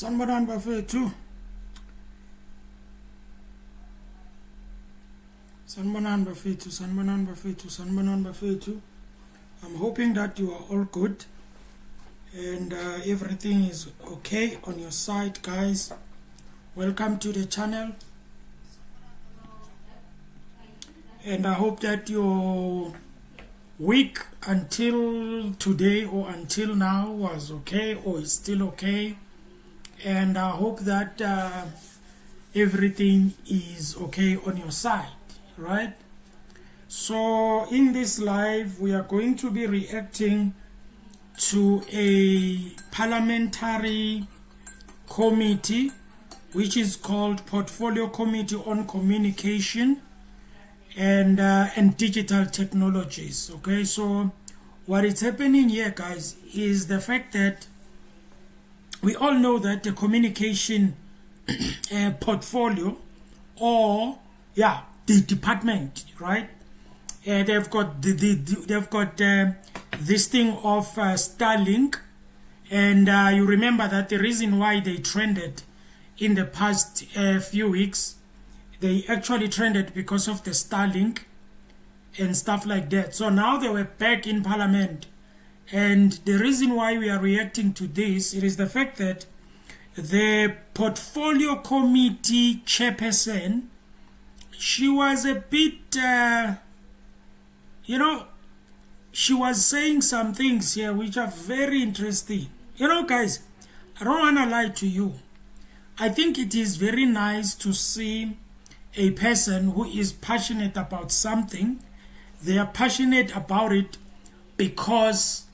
Sanibonani bafethu. Sanibonani bafethu. I'm hoping that you are all good and everything is okay on your side, guys. Welcome to the channel. And I hope that your week until today or until now was okay or is still okay. And I hope that everything is okay on your side, right? So in this live, we are going to be reacting to a parliamentary committee which is called Portfolio Committee on Communication and Digital Technologies. Okay, so what is happening here, guys, is the fact that we all know that the communication portfolio, or the department, right? They've got this thing of Starlink, and you remember that the reason why they trended in the past few weeks, they actually trended because of the Starlink and stuff like that. So now they were back in Parliament. And the reason why we are reacting to this, it is the fact that the Portfolio Committee chairperson, she was a bit, she was saying some things here which are very interesting. Guys, I don't want to lie to you. I think it is very nice to see a person who is passionate about something. They are passionate about it because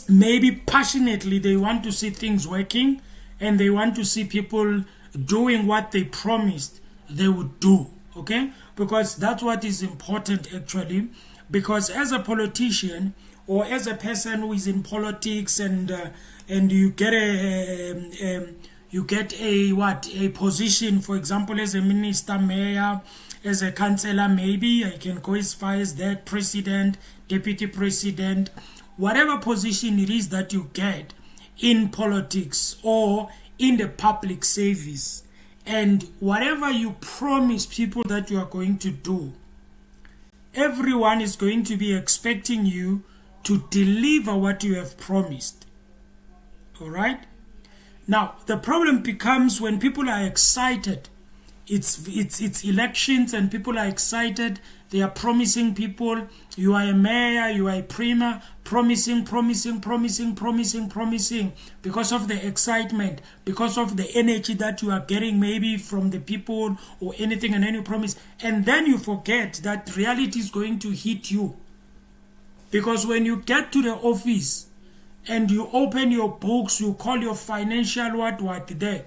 maybe passionately they want to see things working and they want to see people doing what they promised they would do. Okay, because that's what is important actually. Because as a politician or as a person who is in politics and you get a position, for example, as a minister, mayor, as a councillor, maybe I can go as far as that, president, deputy president, whatever position it is that you get in politics or in the public service, and whatever you promise people that you are going to do, everyone is going to be expecting you to deliver what you have promised. All right? Now, the problem becomes when people are excited. It's elections and people are excited. They are promising people, you are a mayor, you are a premier, promising because of the excitement, because of the energy that you are getting maybe from the people or anything, and then you promise. And then you forget that reality is going to hit you. Because when you get to the office and you open your books, you call your financial what there,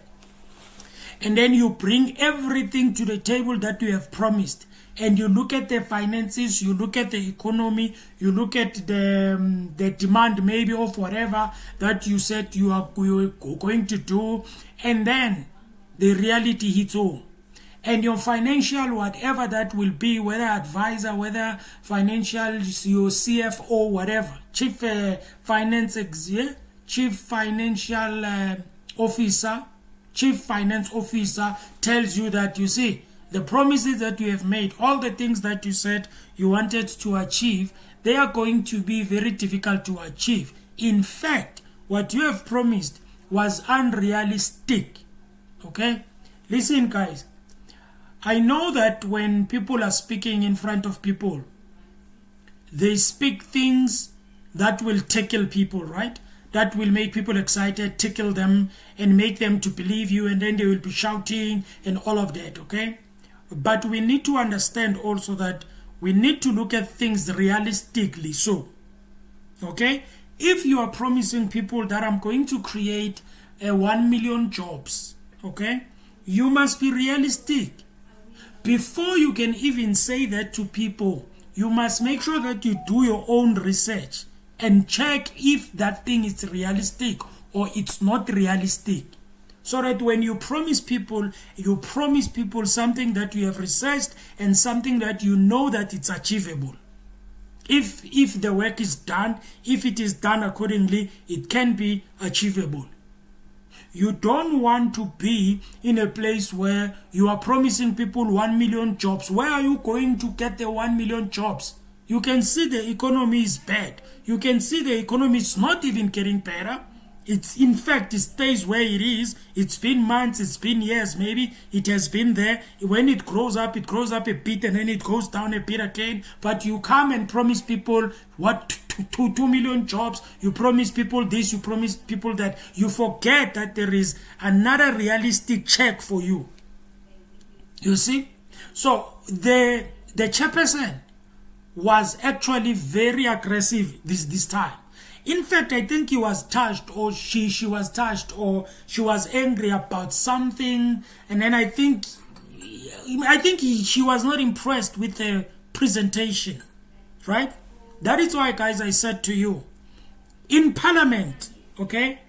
and then you bring everything to the table that you have promised, and you look at the finances, you look at the economy, you look at the demand maybe of whatever that you said you are going to do, and then the reality hits home. And your financial whatever that will be, whether advisor, whether financial, your CFO, whatever, chief financial officer tells you that, you see, the promises that you have made, all the things that you said you wanted to achieve, they are going to be very difficult to achieve. In fact, what you have promised was unrealistic. Okay? Listen, guys. I know that when people are speaking in front of people, they speak things that will tickle people, right? That will make people excited, tickle them, and make them to believe you, and then they will be shouting and all of that, okay? But we need to understand also that we need to look at things realistically. So, okay? If you are promising people that I'm going to create 1 million jobs, okay? You must be realistic. Before you can even say that to people, you must make sure that you do your own research and check if that thing is realistic or it's not realistic. So that when you promise people something that you have researched and something that you know that it's achievable. If the work is done, if it is done accordingly, it can be achievable. You don't want to be in a place where you are promising people 1 million jobs. Where are you going to get the 1 million jobs? You can see the economy is bad. You can see the economy is not even getting better. It's, in fact, it stays where it is. It's been months, it's been years, maybe it has been there. When it grows up a bit and then it goes down a bit again. But you come and promise people, what, 2 million jobs. You promise people this, you promise people that. You forget that there is another realistic check for you. You see? So the chairperson was actually very aggressive this time. In fact, I think he was touched, or she was touched, or she was angry about something, and then I think she was not impressed with the presentation, right? That is why, guys, I said to you, in Parliament, okay,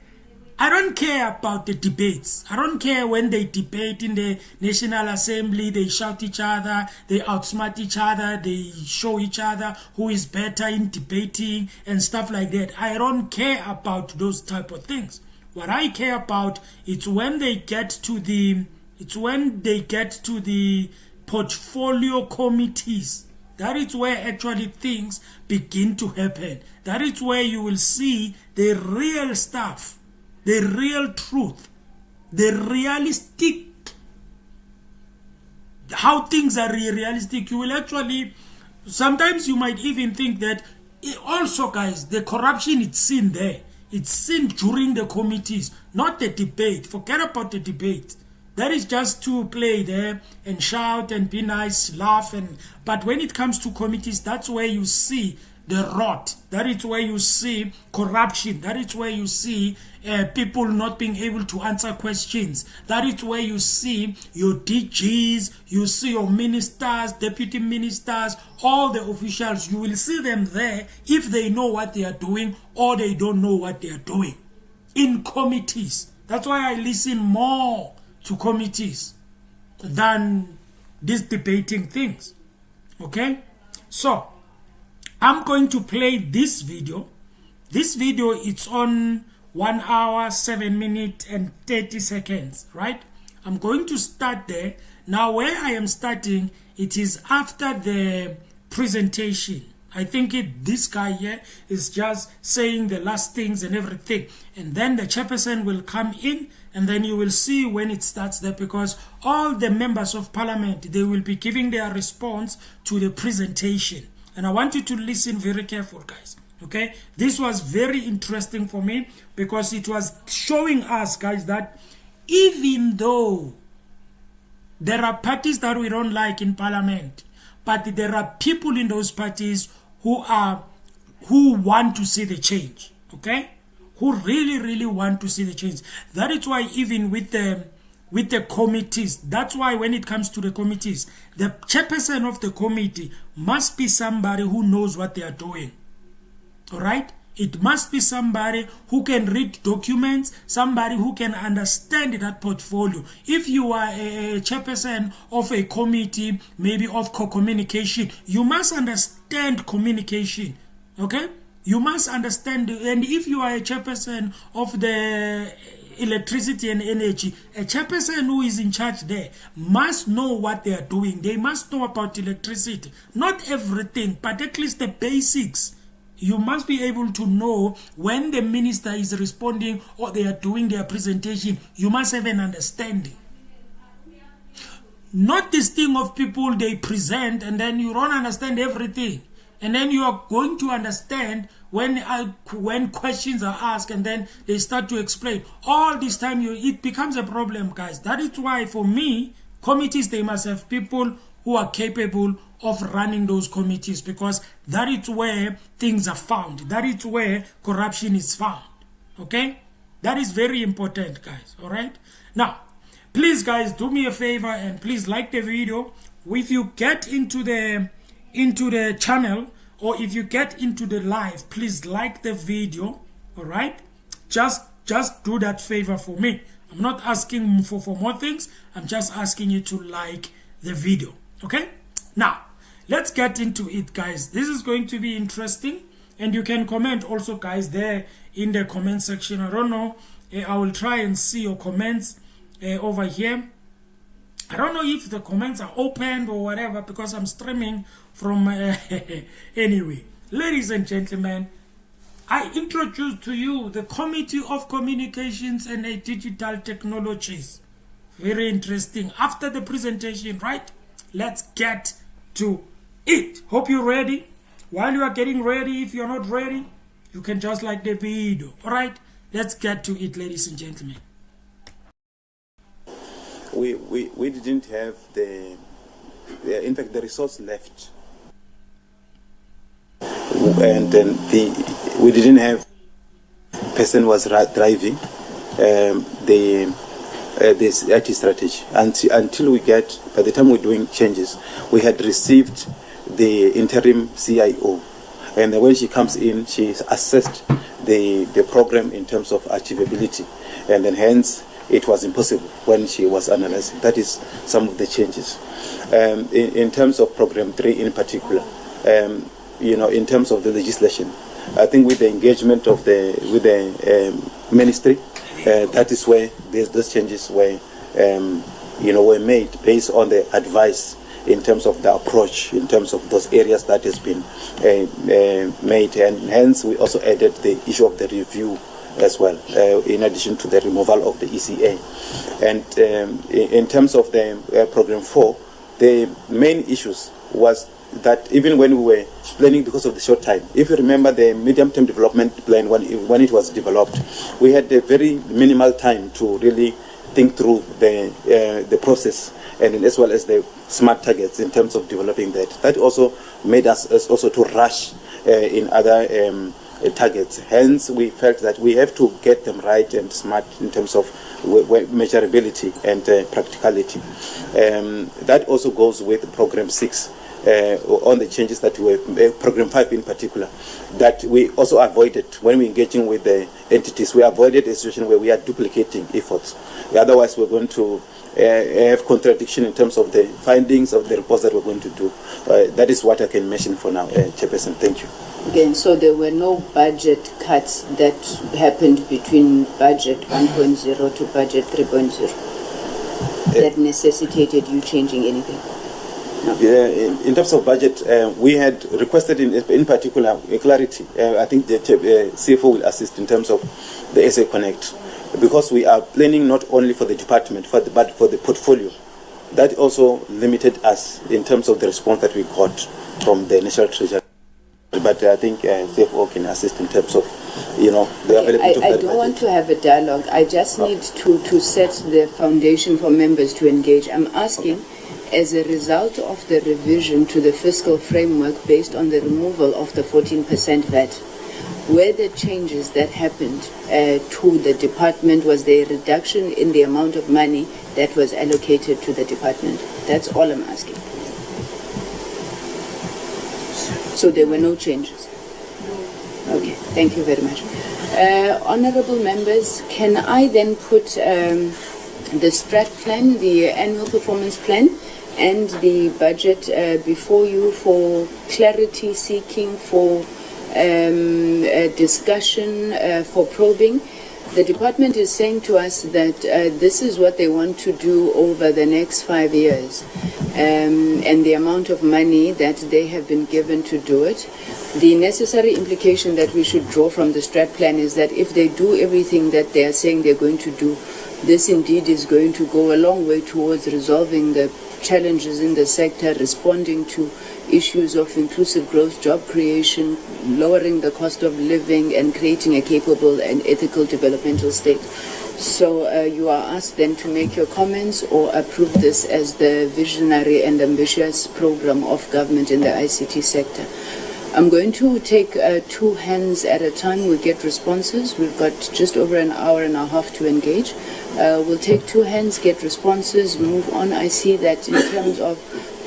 I don't care about the debates. I don't care when they debate in the National Assembly, they shout each other, they outsmart each other, they show each other who is better in debating and stuff like that. I don't care about those type of things. What I care about is when they get to the portfolio committees. That is where actually things begin to happen. That is where you will see the real stuff. The real truth, the realistic, how things are realistic. You will actually, sometimes you might even think that also, guys, the corruption is seen there. It's seen during the committees, not the debate. Forget about the debate. That is just to play there and shout and be nice, laugh. But when it comes to committees, that's where you see the rot. That is where you see corruption. That is where you see people not being able to answer questions. That is where you see your DGs, you see your ministers, deputy ministers, all the officials. You will see them there if they know what they are doing or they don't know what they are doing. In committees. That's why I listen more to committees than these debating things. Okay? So, I'm going to play this video. This video is on 1 hour, 7 minutes and 30 seconds, right? I'm going to start there. Now, where I am starting, it is after the presentation. I think this guy here is just saying the last things and everything. And then the chairperson will come in, and then you will see when it starts there, because all the members of parliament, they will be giving their response to the presentation. And I want you to listen very careful, guys. Okay? This was very interesting for me because it was showing us, guys, that even though there are parties that we don't like in parliament, but there are people in those parties who want to see the change. Okay? Who really want to see the change. That is why even with the committees, that's why when it comes to the committees, the chairperson of the committee must be somebody who knows what they are doing. All right? It must be somebody who can read documents, somebody who can understand that portfolio. If you are a chairperson of a committee, maybe of communication, you must understand communication. Okay? You must understand, and if you are a chairperson of the electricity and energy, a chairperson who is in charge there must know what they are doing. They must know about electricity. Not everything, but at least the basics. You must be able to know when the minister is responding or they are doing their presentation. You must have an understanding. Not this thing of people, they present and then you don't understand everything. And then you are going to understand when questions are asked and then they start to explain. All this time, it becomes a problem, guys. That is why, for me, committees, they must have people who are capable of running those committees, because that is where things are found. That is where corruption is found. Okay? That is very important, guys. All right? Now, please, guys, do me a favor and please like the video. If you get into the channel, or if you get into the live, please like the video. All right? Just do that favor for me. I'm not asking for more things. I'm just asking you to like the video. Okay? Now, let's get into it, guys. This is going to be interesting. And you can comment also, guys, there in the comment section. I don't know I will try and see your comments over here. I don't know if the comments are opened or whatever because I'm streaming from anyway. Ladies and gentlemen, I introduce to you the Committee of Communications and Digital Technologies. Very interesting. After the presentation, right? Let's get to it. Hope you're ready. While you are getting ready, if you're not ready, you can just like the video. All right? Let's get to it, ladies and gentlemen. We didn't have in fact the resource left, and then we didn't have person was driving this IT strategy until we get, by the time we're doing changes, we had received the interim CIO, and when she comes in, she assessed the program in terms of achievability, and then hence it was impossible when she was analyzing. That is some of the changes. In terms of Program 3 in particular, in terms of the legislation, I think with the engagement of the ministry, that is where those changes were made based on the advice in terms of the approach, in terms of those areas that has been made, and hence we also added the issue of the review as well, in addition to the removal of the ECA. And in terms of the Program 4, the main issues was that even when we were planning because of the short time, if you remember the medium-term development plan when it was developed, we had a very minimal time to really think through the process, and as well as the smart targets in terms of developing that. That also made us also to rush in other targets. Hence, we felt that we have to get them right and smart in terms of measurability and practicality. That also goes with Program 6. On the changes that were Program 5 in particular, that we also avoided when we're engaging with the entities. We avoided a situation where we are duplicating efforts. Otherwise, we're going to have contradiction in terms of the findings of the reports that we're going to do. That is what I can mention for now, Chairperson. Thank you. Again, so there were no budget cuts that happened between budget 1.0 to budget 3.0 that necessitated you changing anything? No. In terms of budget, we had requested in particular clarity. I think the CFO will assist in terms of the SA Connect, because we are planning not only for the department but for the portfolio. That also limited us in terms of the response that we got from the National Treasury. But I think CFO can assist in terms of the availability of that budget. I don't want to have a dialogue. I just need to set the foundation for members to engage. I'm asking, as a result of the revision to the fiscal framework based on the removal of the 14% VAT, were the changes that happened to the department, was there a reduction in the amount of money that was allocated to the department? That's all I'm asking. So there were no changes? Okay, thank you very much. Honorable members, can I then put the strat plan, the annual performance plan, and the budget before you for clarity seeking, for discussion, for probing? The department is saying to us that this is what they want to do over the next 5 years, and the amount of money that they have been given to do it. The necessary implication that we should draw from the strat plan is that if they do everything that they are saying they're going to do, this indeed is going to go a long way towards resolving the challenges in the sector, responding to issues of inclusive growth, job creation, lowering the cost of living, and creating a capable and ethical developmental state. So you are asked then to make your comments or approve this as the visionary and ambitious program of government in the ICT sector. I'm going to take 2 hands at a time. We'll get responses. We've got just over an hour and a half to engage. We'll take 2 hands, get responses, move on. I see that in terms of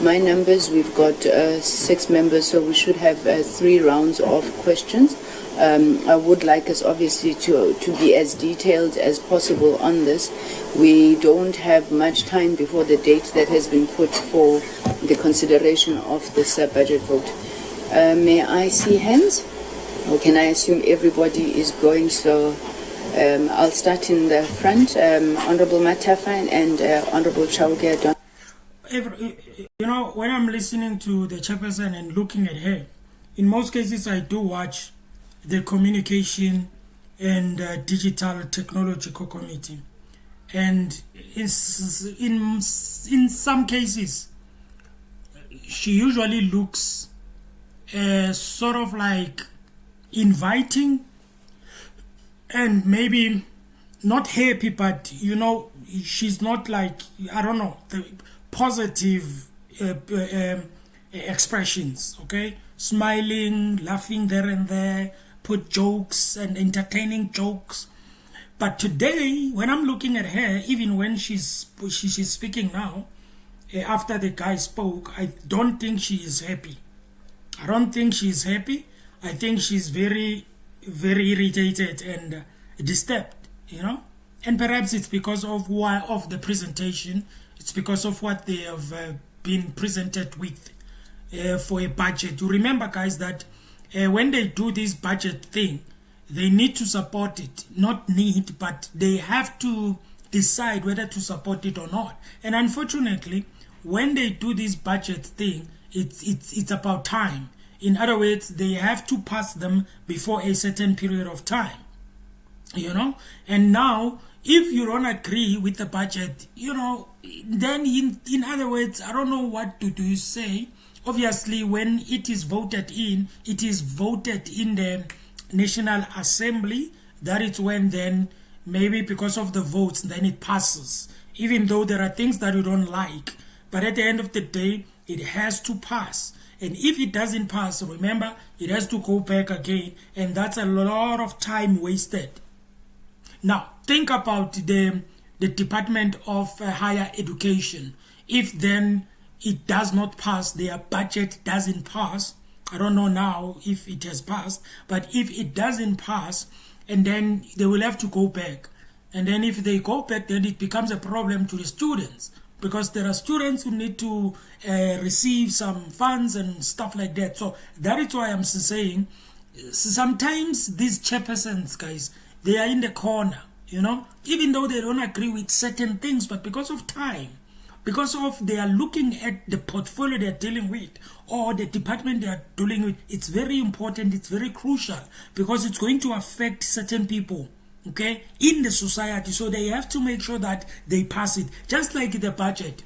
my numbers, we've got 6 members, so we should have 3 rounds of questions. I would like us obviously to be as detailed as possible on this. We don't have much time before the date that has been put for the consideration of this budget vote. May I see hands? Or can I assume everybody is going? So I'll start in the front. Honorable Matafan and Honorable Chauke. You know, when I'm listening to the chairperson and looking at her, in most cases I do watch the communication and digital technological committee, and in some cases she usually looks sort of like inviting and maybe not happy, but you know, she's not like, I don't know, the positive expressions, okay? Smiling, laughing there and there, put jokes and entertaining jokes. But today, when I'm looking at her, even when she's speaking now, after the guy spoke, I don't think she is happy. I don't think she's happy. I think she's very, very irritated and disturbed, you know. And perhaps it's because of the presentation. It's because of what they have been presented with for a budget. You remember, guys, that when they do this budget thing, they need to support it. Not need, but they have to decide whether to support it or not. And unfortunately, when they do this budget thing, it's about time. In other words, they have to pass them before a certain period of time, you know. And now, if you don't agree with the budget, you know, then in other words, I don't know what to do say. Obviously, when it is voted in the National Assembly. That is when then maybe because of the votes, then it passes. Even though there are things that you don't like, but at the end of the day, it has to pass. And if it doesn't pass, remember, it has to go back again, and that's a lot of time wasted. Now, think about the Department of Higher Education. If then it does not pass, their budget doesn't pass, I don't know now if it has passed, but if it doesn't pass, and then they will have to go back. And then if they go back, then it becomes a problem to the students, because there are students who need to receive some funds and stuff like that. So that is why I'm saying sometimes these chairpersons, guys, they are in the corner, you know, even though they don't agree with certain things, but because of time, because of they are looking at the portfolio they're dealing with or the department they are dealing with, it's very important, it's very crucial, because it's going to affect certain people, okay, in the society. So they have to make sure that they pass it, just like the budget,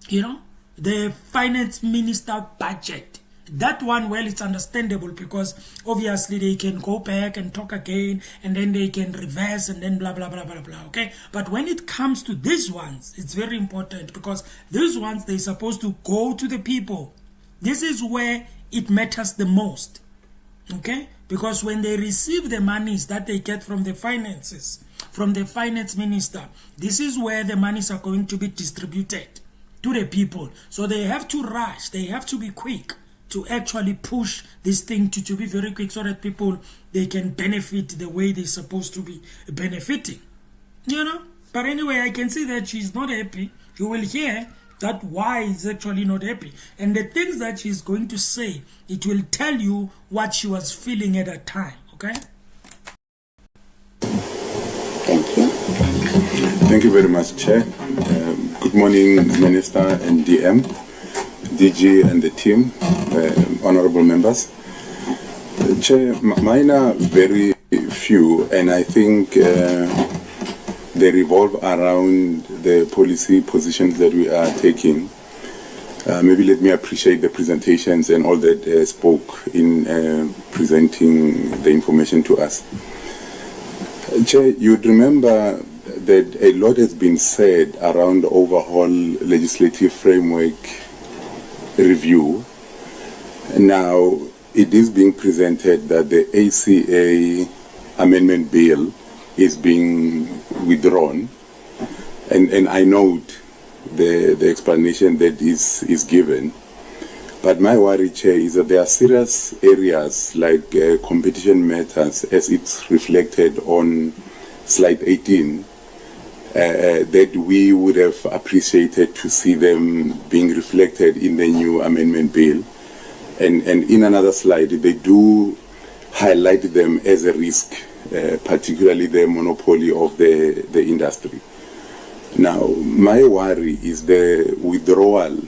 you know, the finance minister budget. That one, well, it's understandable, because obviously they can go back and talk again, and then they can reverse, and then blah, blah, blah, blah, blah, okay? But when it comes to these ones, it's very important, because these ones, they're supposed to go to the people. This is where it matters the most, okay? Because when they receive the monies that they get from the finances, from the finance minister, this is where the monies are going to be distributed to the people. So they have to rush, they have to be quick to actually push this thing to be very quick, so that people, they can benefit the way they're supposed to be benefiting, you know. But anyway, I can see that she's not happy. You will hear that why is actually not happy, and the things that she's going to say, it will tell you what she was feeling at that time, okay? Thank you. Thank you very much, Chair. Good morning, Minister and DM, DG and the team, honorable members. Chair, mine are very few, and I think they revolve around the policy positions that we are taking. Maybe let me appreciate the presentations and all that spoke in presenting the information to us. Chair, you'd remember that a lot has been said around the overall legislative framework review. Now, it is being presented that the ACA amendment bill is being withdrawn, and I note the explanation that is given. But my worry, Chair, is that there are serious areas like competition matters, as it's reflected on slide 18, that we would have appreciated to see them being reflected in the new amendment bill. And in another slide, they do highlight them as a risk, particularly the monopoly of the industry. Now, my worry is the withdrawal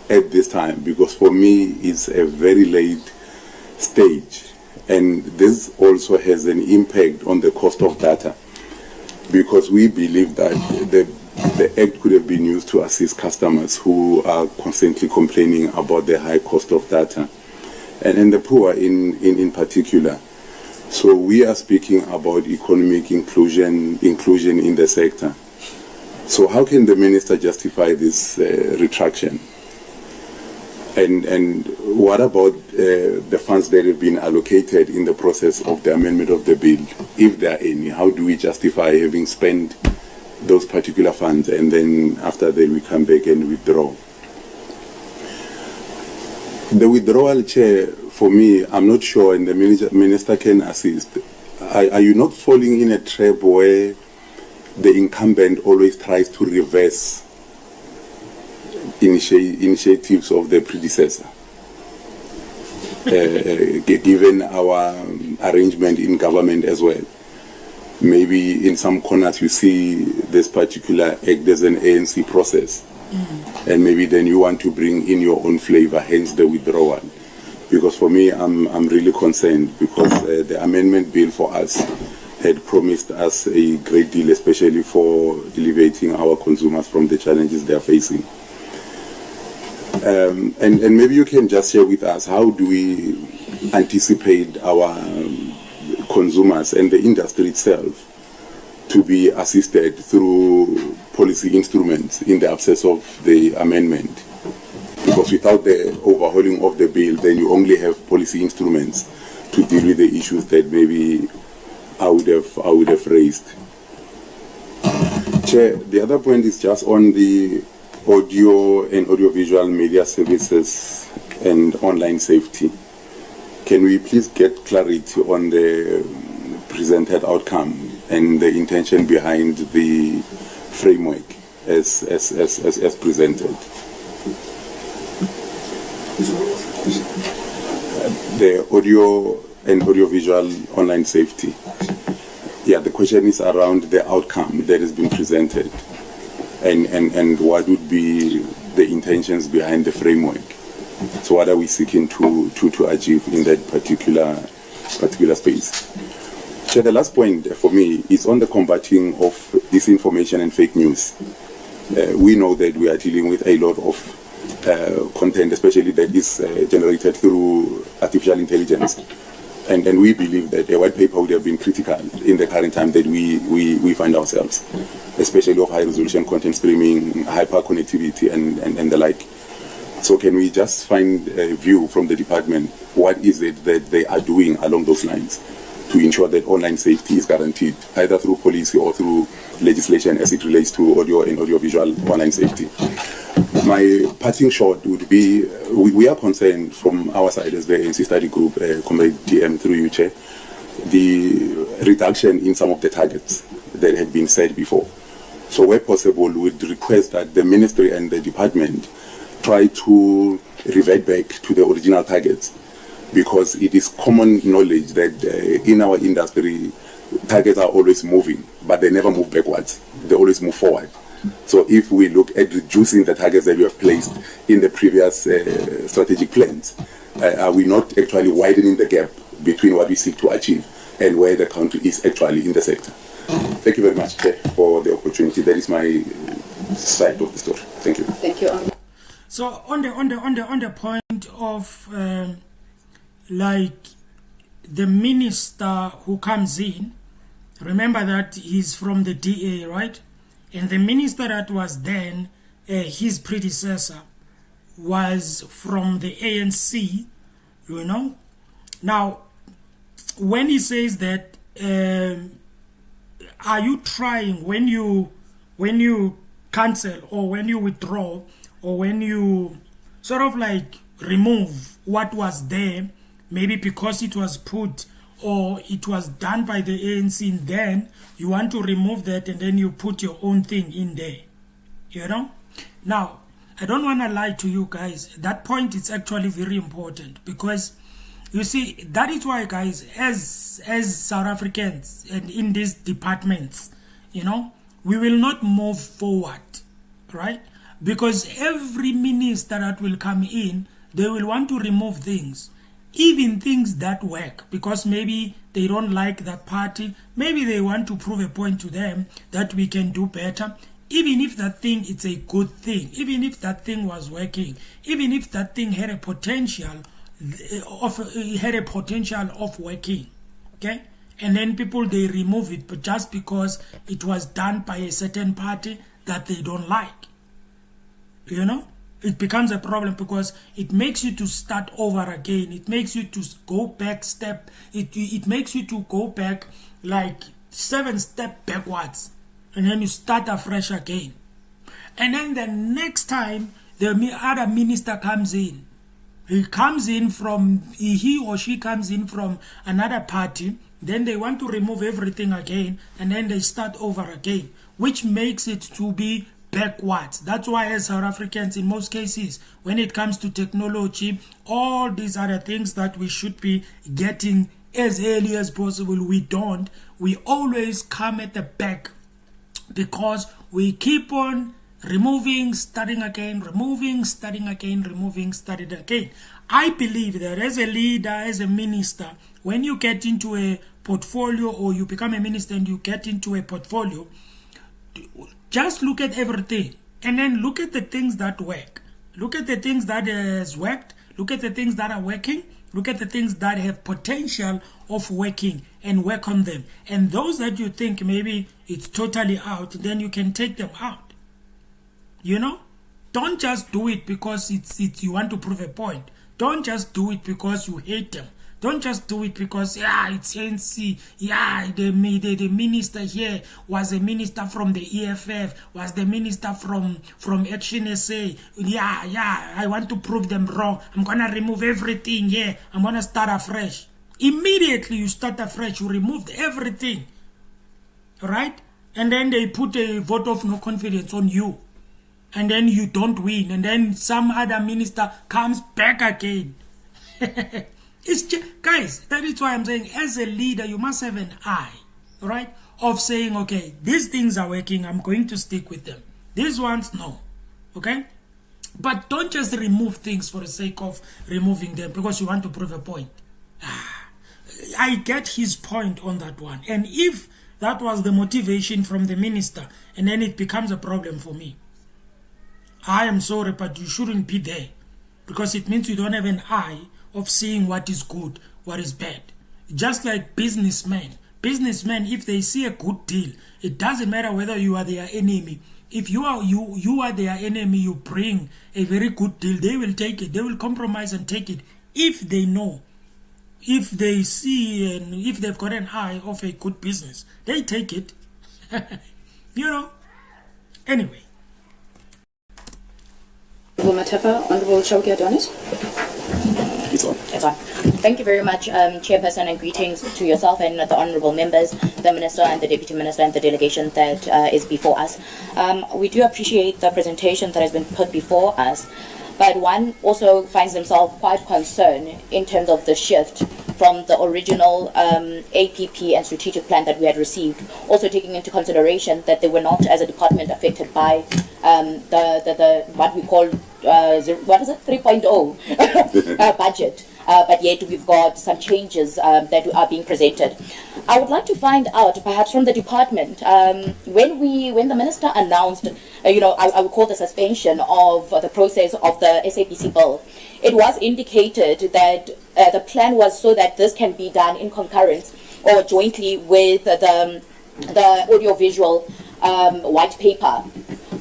at this time, because for me it's a very late stage, and this also has an impact on the cost of data, because we believe that the act could have been used to assist customers who are constantly complaining about the high cost of data, and the poor in particular. So we are speaking about economic inclusion in the sector. So how can the minister justify this retraction? And what about the funds that have been allocated in the process of the amendment of the bill, if there are any? How do we justify having spent those particular funds, and then after that we come back and withdraw? The withdrawal, Chair, for me, I'm not sure, and the minister can assist. Are you not falling in a trap where the incumbent always tries to reverse initiatives of the predecessor? Given our arrangement in government as well, maybe in some corners you see this particular act as an ANC process, and maybe then you want to bring in your own flavor, hence the withdrawal. Because for me, I'm really concerned, because the amendment bill for us had promised us a great deal, especially for elevating our consumers from the challenges they are facing. And maybe you can just share with us, how do we anticipate our consumers and the industry itself to be assisted through policy instruments in the absence of the amendment? Because without the overhauling of the bill, then you only have policy instruments to deal with the issues that maybe I would have raised. Chair, the other point is just on the audio and audiovisual media services and online safety. Can we please get clarity on the presented outcome and the intention behind the framework as presented? The audio and audiovisual online safety. Yeah, the question is around the outcome that has been presented, and what would be the intentions behind the framework. So what are we seeking to achieve in that particular space? So the last point for me is on the combating of disinformation and fake news. We know that we are dealing with a lot of content, especially that is generated through artificial intelligence. And we believe that a white paper would have been critical in the current time that we find ourselves, especially of high resolution content streaming, hyper connectivity, and the like. So can we just find a view from the department, what is it that they are doing along those lines to ensure that online safety is guaranteed, either through policy or through legislation as it relates to audio and audiovisual online safety? My parting shot would be, we are concerned from our side as the ANC study group, Comrade DM through you, Chair, the reduction in some of the targets that had been said before. So where possible, we would request that the ministry and the department try to revert back to the original targets, because it is common knowledge that in our industry, targets are always moving, but they never move backwards. They always move forward. So if we look at reducing the targets that we have placed in the previous strategic plans, are we not actually widening the gap between what we seek to achieve and where the country is actually in the sector? Thank you very much, Chair, for the opportunity. That is my side of the story. Thank you. Thank you. So on the point of like the minister who comes in, remember that he's from the DA, right? And the minister that was then his predecessor was from the ANC, you know. Now, when he says that, are you trying when you cancel or when you withdraw or when you sort of like remove what was there, maybe because it was put or it was done by the ANC, and then you want to remove that and then you put your own thing in there, you know? Now, I don't want to lie to you guys. That point is actually very important, because You see, that is why, guys, as South Africans and in these departments, you know, we will not move forward, right? Because every minister that will come in, they will want to remove things, even things that work, because maybe they don't like that party, maybe they want to prove a point to them that we can do better. Even if that thing is a good thing, even if that thing was working, even if that thing had a potential of working, okay? And then people, they remove it, but just because it was done by a certain party that they don't like, you know, it becomes a problem, because it makes you to start over again. It makes you to go back it makes you to go back like 7 steps backwards, and then you start afresh again. And then the next time the other minister comes in, he or she comes in from another party, then they want to remove everything again, and then they start over again, which makes it to be backwards. That's why, as South Africans, in most cases, when it comes to technology, all these other things that we should be getting as early as possible, we don't. We always come at the back, because we keep on removing, starting again, removing, starting again, removing, starting again. I believe that as a leader, as a minister, when you get into a portfolio, or you become a minister and you get into a portfolio, just look at everything and then look at the things that work. Look at the things that has worked. Look at the things that are working. Look at the things that have potential of working, and work on them. And those that you think maybe it's totally out, then you can take them out. You know, don't just do it because it's you want to prove a point. Don't just do it because you hate them. Don't just do it because, it's NC. The minister here was a minister from the EFF, was the minister from Action SA. I want to prove them wrong. I'm going to remove everything here. I'm going to start afresh. Immediately you start afresh. You removed everything. Right? And then they put a vote of no confidence on you. And then you don't win. And then some other minister comes back again. Guys, that is why I'm saying, as a leader, you must have an eye, right, of saying, okay, these things are working, I'm going to stick with them. These ones, no, okay? But don't just remove things for the sake of removing them because you want to prove a point. I get his point on that one. And if that was the motivation from the minister, and then it becomes a problem for me, I am sorry, but you shouldn't be there, because it means you don't have an eye of seeing what is good, what is bad. Just like businessmen, if they see a good deal, it doesn't matter whether you are their enemy. If you are their enemy, you bring a very good deal, they will take it. They will compromise and take it if they know, if they see, and if they've got an eye of a good business, they take it. You know. Anyway. Honorable Matapa, Honorable Chauke Adonis. It's on. It's on. Thank you very much, Chairperson, and greetings to yourself and the honourable members, the Minister and the Deputy Minister and the delegation that is before us. We do appreciate the presentation that has been put before us, but one also finds themselves quite concerned in terms of the shift from the original APP and strategic plan that we had received, also taking into consideration that they were not, as a department, affected by the what we call 3.0 budget, but yet we've got some changes that are being presented. I would like to find out, perhaps from the department, when the minister announced, I would call the suspension of the process of the SABC bill, it was indicated that the plan was so that this can be done in concurrence or jointly with the audiovisual white paper.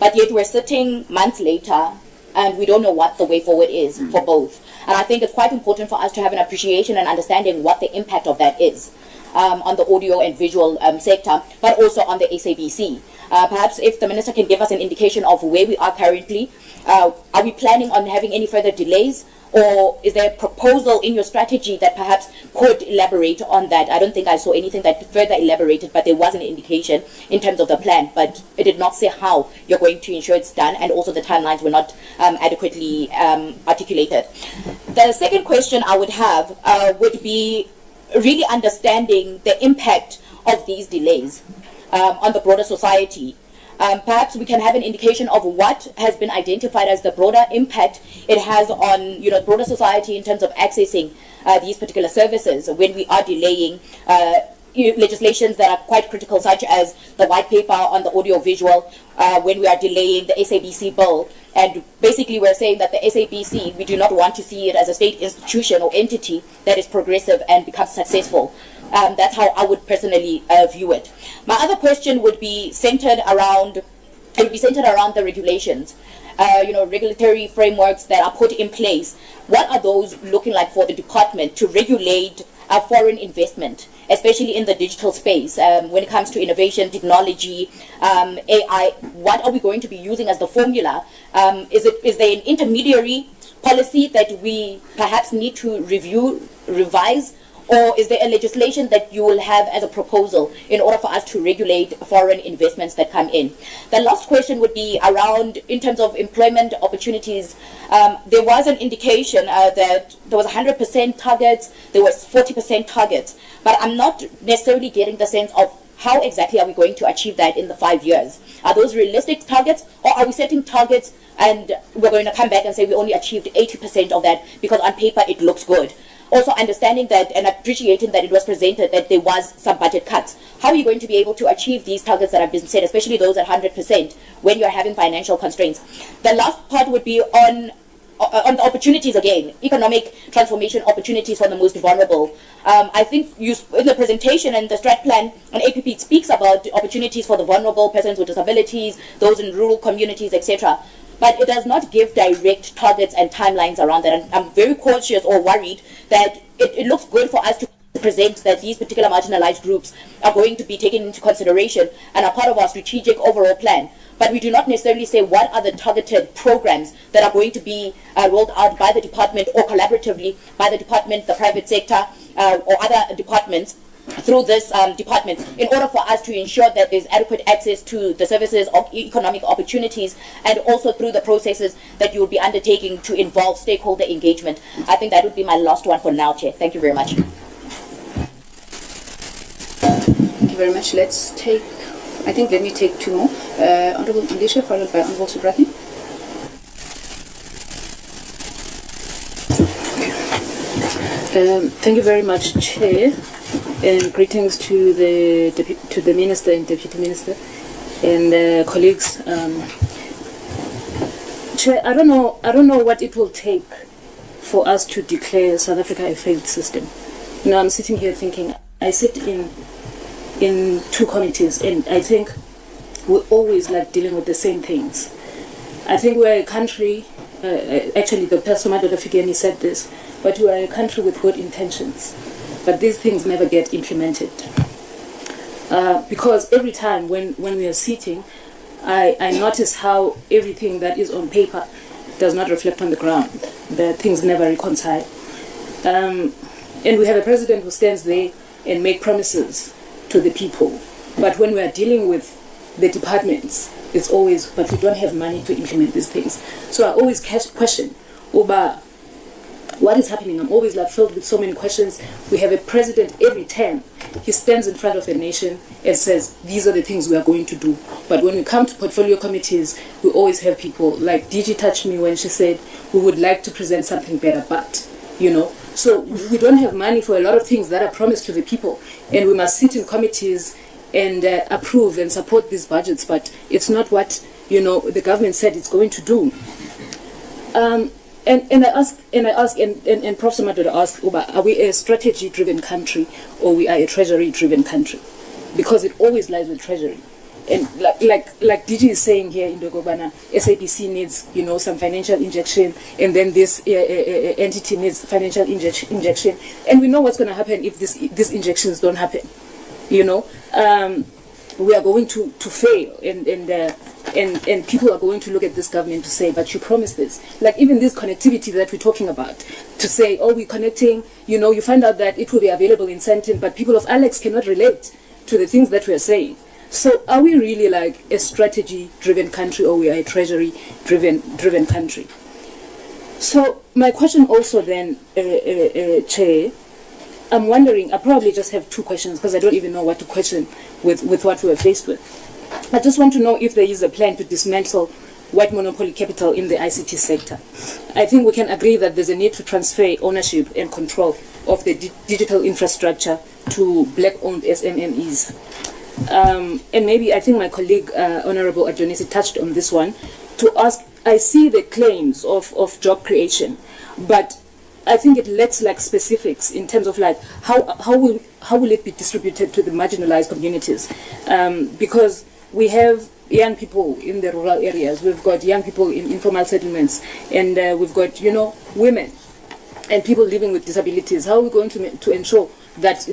But yet we're sitting months later and we don't know what the way forward is for both. And I think it's quite important for us to have an appreciation and understanding what the impact of that is on the audio and visual sector, but also on the SABC. Perhaps if the Minister can give us an indication of where we are currently. Are we planning on having any further delays or is there a proposal in your strategy that perhaps could elaborate on that? I don't think I saw anything that further elaborated, but there was an indication in terms of the plan, but it did not say how you're going to ensure it's done, and also the timelines were not adequately articulated. The second question I would have would be really understanding the impact of these delays on the broader society. Perhaps we can have an indication of what has been identified as the broader impact it has on broader society in terms of accessing these particular services when we are delaying legislations that are quite critical, such as the white paper on the audio-visual, when we are delaying the SABC bill. And basically we're saying that the SABC, we do not want to see it as a state institution or entity that is progressive and becomes successful. That's how I would personally view it. My other question would be centered around the regulations. Regulatory frameworks that are put in place. What are those looking like for the department to regulate foreign investment, especially in the digital space, when it comes to innovation, technology, AI? What are we going to be using as the formula? Is there an intermediary policy that we perhaps need to revise? Or is there a legislation that you will have as a proposal in order for us to regulate foreign investments that come in? The last question would be around, in terms of employment opportunities, there was an indication that there was 100% targets, there was 40% targets, but I'm not necessarily getting the sense of how exactly are we going to achieve that in the 5 years? Are those realistic targets, or are we setting targets and we're going to come back and say we only achieved 80% of that because on paper it looks good? Also understanding that and appreciating that it was presented that there was some budget cuts. How are you going to be able to achieve these targets that have been set, especially those at 100%, when you're having financial constraints? The last part would be on the opportunities again, economic transformation opportunities for the most vulnerable. I think in the presentation and the strat plan on APP, it speaks about opportunities for the vulnerable, persons with disabilities, those in rural communities, etc. But it does not give direct targets and timelines around that. And I'm very cautious or worried that it looks good for us to present that these particular marginalized groups are going to be taken into consideration and are part of our strategic overall plan. But we do not necessarily say what are the targeted programs that are going to be rolled out by the department or collaboratively by the department, the private sector, or other departments through this department, in order for us to ensure that there's adequate access to the services of economic opportunities, and also through the processes that you will be undertaking to involve stakeholder engagement. I think that would be my last one for now, Chair. Thank you very much. Thank you very much. Let me take two more. Honorable Andisha, followed by Honorable Subrati. Thank you very much, Chair. And greetings to the Minister and Deputy Minister and colleagues. Chair, I don't know what it will take for us to declare South Africa a failed system. I'm sitting here thinking, I sit in two committees, and I think we always like dealing with the same things. I think we're a country, actually the person, my daughter Figeni, said this, but we are a country with good intentions. But these things never get implemented. Because every time when we are sitting, I notice how everything that is on paper does not reflect on the ground. The things never reconcile. And we have a president who stands there and make promises to the people. But when we are dealing with the departments, it's always, but we don't have money to implement these things. So I always question, Oba, what is happening? I'm always filled with so many questions. We have a president every time. He stands in front of the nation and says, these are the things we are going to do. But when we come to portfolio committees, we always have people like DG touched me when she said, we would like to present something better, but, So we don't have money for a lot of things that are promised to the people. And we must sit in committees and approve and support these budgets, but it's not what, the government said it's going to do. And I ask, and Professor Madoda asked, are we a strategy-driven country or we are a treasury-driven country? Because it always lies with treasury. And like DG is saying here in Dogobana, SABC needs, some financial injection, and then this entity needs financial injection. And we know what's going to happen if these injections don't happen. We are going to fail. And and people are going to look at this government to say, but you promised this. Like even this connectivity that we're talking about, to say, oh, we're connecting, you find out that it will be available in Sandton, but people of Alex cannot relate to the things that we're saying. So are we really like a strategy-driven country, or we are a treasury-driven country? So my question also then, Chair, I'm wondering, I probably just have two questions because I don't even know what to question with what we were faced with. I just want to know if there is a plan to dismantle white monopoly capital in the ICT sector. I think we can agree that there's a need to transfer ownership and control of the digital infrastructure to black-owned SMMEs. And maybe I think my colleague, Honorable Adonisi, touched on this one, to ask, I see the claims of job creation, but I think it lacks like specifics in terms of like how will it be distributed to the marginalized communities, because we have young people in the rural areas, we've got young people in informal settlements, and we've got women and people living with disabilities. How are we going to ensure that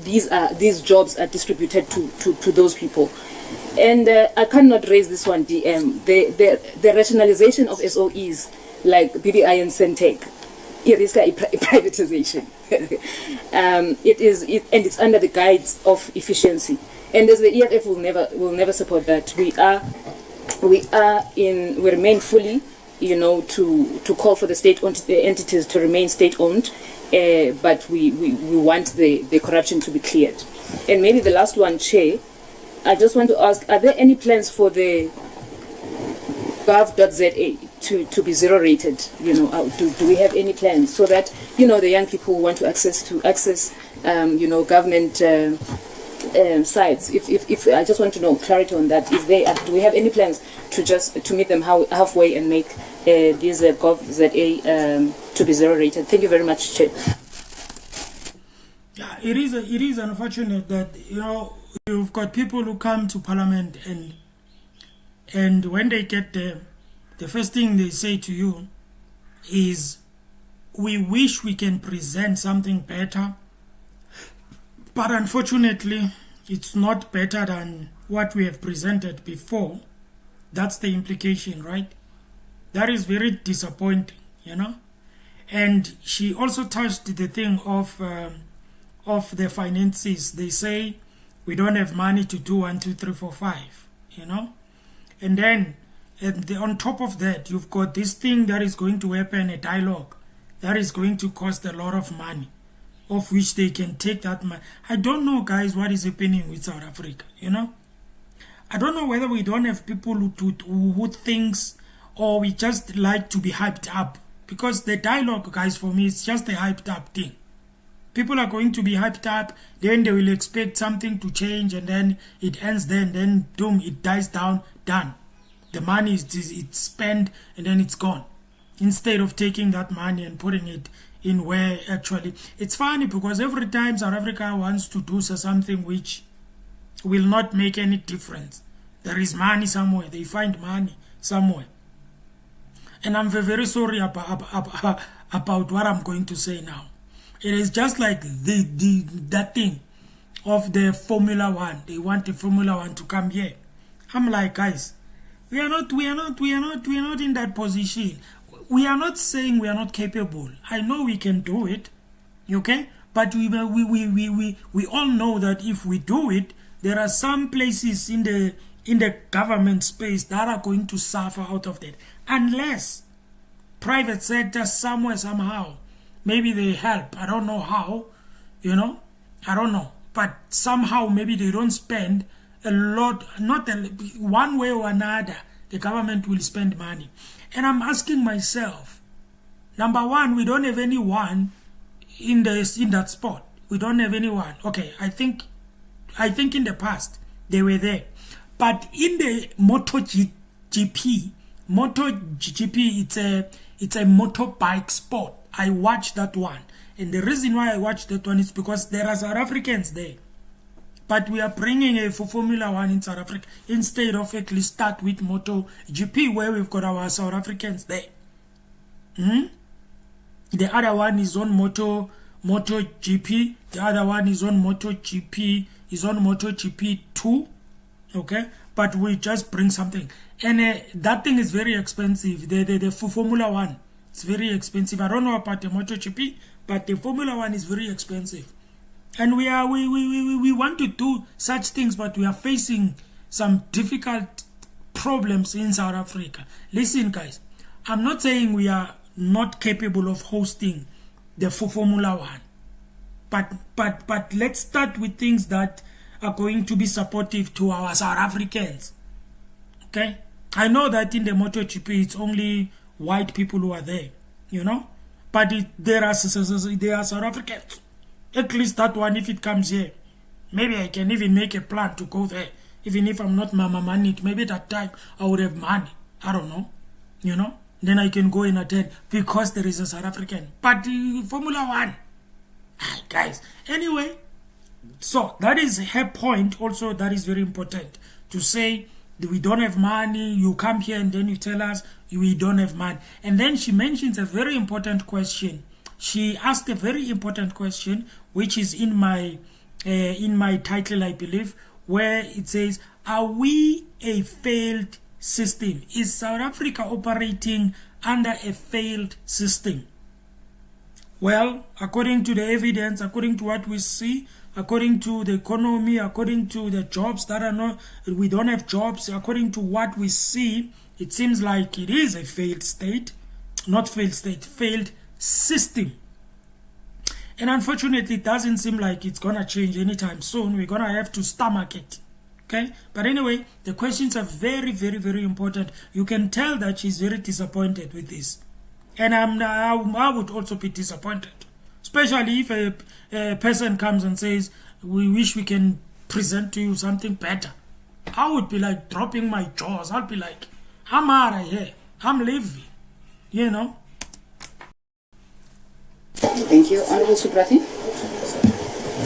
these jobs are distributed to those people? And I cannot raise this one, DM, the rationalization of SOEs like BBI and Centec. It is like a privatization. And it's under the guise of efficiency. And as the EFF will never support that. We remain fully, to call for the state-owned entities to remain state-owned, but we want the corruption to be cleared. And maybe the last one, Chair, I just want to ask, are there any plans for the gov.za to be zero rated? Do we have any plans so that the young people who want to access government sites? If I just want to know clarity on that. Do we have any plans to meet them halfway and make these gov.za to be zero rated? Thank you very much, Chair. Yeah, it is unfortunate that you've got people who come to Parliament and when they get there, the first thing they say to you is, we wish we can present something better, but unfortunately it's not better than what we have presented before. That's the implication, right? That is very disappointing, And she also touched the thing of the finances. They say we don't have money to do 1, 2, 3, 4, 5, and then on top of that, you've got this thing that is going to happen, a dialogue that is going to cost a lot of money, of which they can take that money. I don't know, guys, what is happening with South Africa, I don't know whether we don't have people who thinks, or we just like to be hyped up, because the dialogue, guys, for me, it's just a hyped up thing. People are going to be hyped up, then they will expect something to change, and then it ends there, and then boom, it dies down, done. The money it's spent, and then it's gone. Instead of taking that money and putting it in where actually... It's funny because every time South Africa wants to do something which will not make any difference, there is money somewhere. They find money somewhere. And I'm very sorry about what I'm going to say now. It is just like that thing of the Formula One. They want the Formula One to come here. I'm like, guys, we are not in that position. We are not saying we are not capable. I know we can do it, okay? But we all know that if we do it, there are some places in the government space that are going to suffer out of that, unless private sector somewhere somehow, maybe they help. I don't know how, I don't know, but somehow maybe they don't spend a lot, one way or another, the government will spend money. And I'm asking myself, number one, we don't have anyone in that spot. We don't have anyone. Okay, I think in the past they were there, but in the MotoGP, it's a motorbike sport. I watched that one, and the reason why I watched that one is because there are South Africans there. But we are bringing a Formula One in South Africa instead of at least start with MotoGP, where we've got our South Africans there. The other one is on MotoGP. The other one is on MotoGP. Is on MotoGP 2. okay? But we just bring something. And that thing is very expensive. The Formula One, it's very expensive. I don't know about the MotoGP, but the Formula One is very expensive. And we want to do such things, but we are facing some difficult problems in South Africa. Listen, guys, I'm not saying we are not capable of hosting the Formula One, but let's start with things that are going to be supportive to our South Africans. Okay, I know that in the MotoGP it's only white people who are there, you know, but there are South Africans. At least that one, if it comes here, maybe I can even make a plan to go there. Even if I'm not mama money, maybe that time I would have money. I don't know, you know. Then I can go and attend because there is a South African. But Formula One, guys. Anyway, so that is her point. Also, that is very important to say. We don't have money. You come here and then you tell us we don't have money. And then she mentions a very important question. She asked a very important question, which is in my title, I believe, where it says, are we a failed system? Is South Africa operating under a failed system? Well, according to the evidence, according to what we see, according to the economy, according to the jobs that are not, we don't have jobs, according to what we see, it seems like it is a failed state, not failed state, failed system. And unfortunately, it doesn't seem like it's going to change anytime soon. We're going to have to stomach it. Okay? But anyway, the questions are very, very, very important. You can tell that she's very disappointed with this. And I would also be disappointed. Especially if a person comes and says, we wish we can present to you something better. I would be like dropping my jaws. I'll be like, I'm out of here. I'm leaving. You know? Thank you. Honorable Suprati.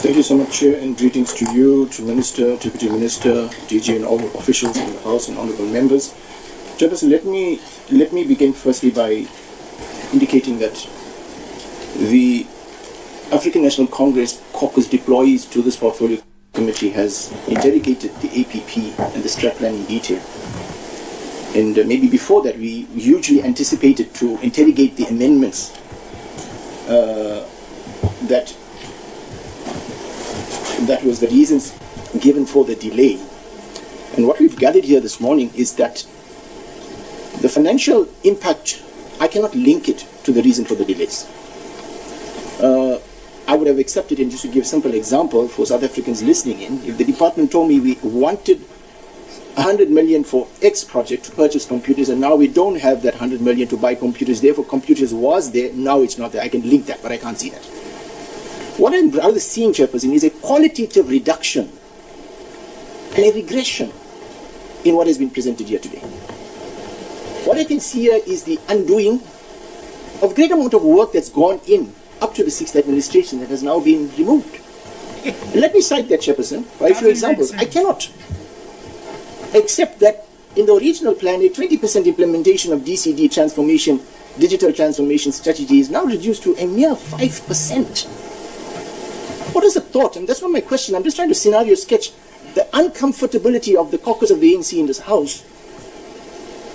Thank you so much, Chair, and greetings to you, to Minister, Deputy Minister, DG, and all officials in the House and honorable members. Chairperson, let me begin firstly by indicating that the African National Congress caucus deployees to this portfolio committee has interrogated the APP and the strat plan in detail. And maybe before that, we hugely anticipated to interrogate the amendments that was the reasons given for the delay. And what we've gathered here this morning is that the financial impact, I cannot link it to the reason for the delays. I would have accepted, and just to give a simple example for South Africans listening in, if the department told me we wanted 100 million for X project to purchase computers, and now we don't have that 100 million to buy computers, therefore computers was there, now it's not there. I can link that, but I can't see that. What I'm rather seeing, Chairperson, is a qualitative reduction and a regression in what has been presented here today. What I can see here is the undoing of great amount of work that's gone in up to the 6th administration that has now been removed. Let me cite that, Chairperson, by a few examples. I cannot accept that in the original plan, a 20% implementation of DCD transformation, digital transformation strategy is now reduced to a mere 5%. What is the thought? And that's not my question. I'm just trying to scenario sketch the uncomfortability of the caucus of the ANC in this House.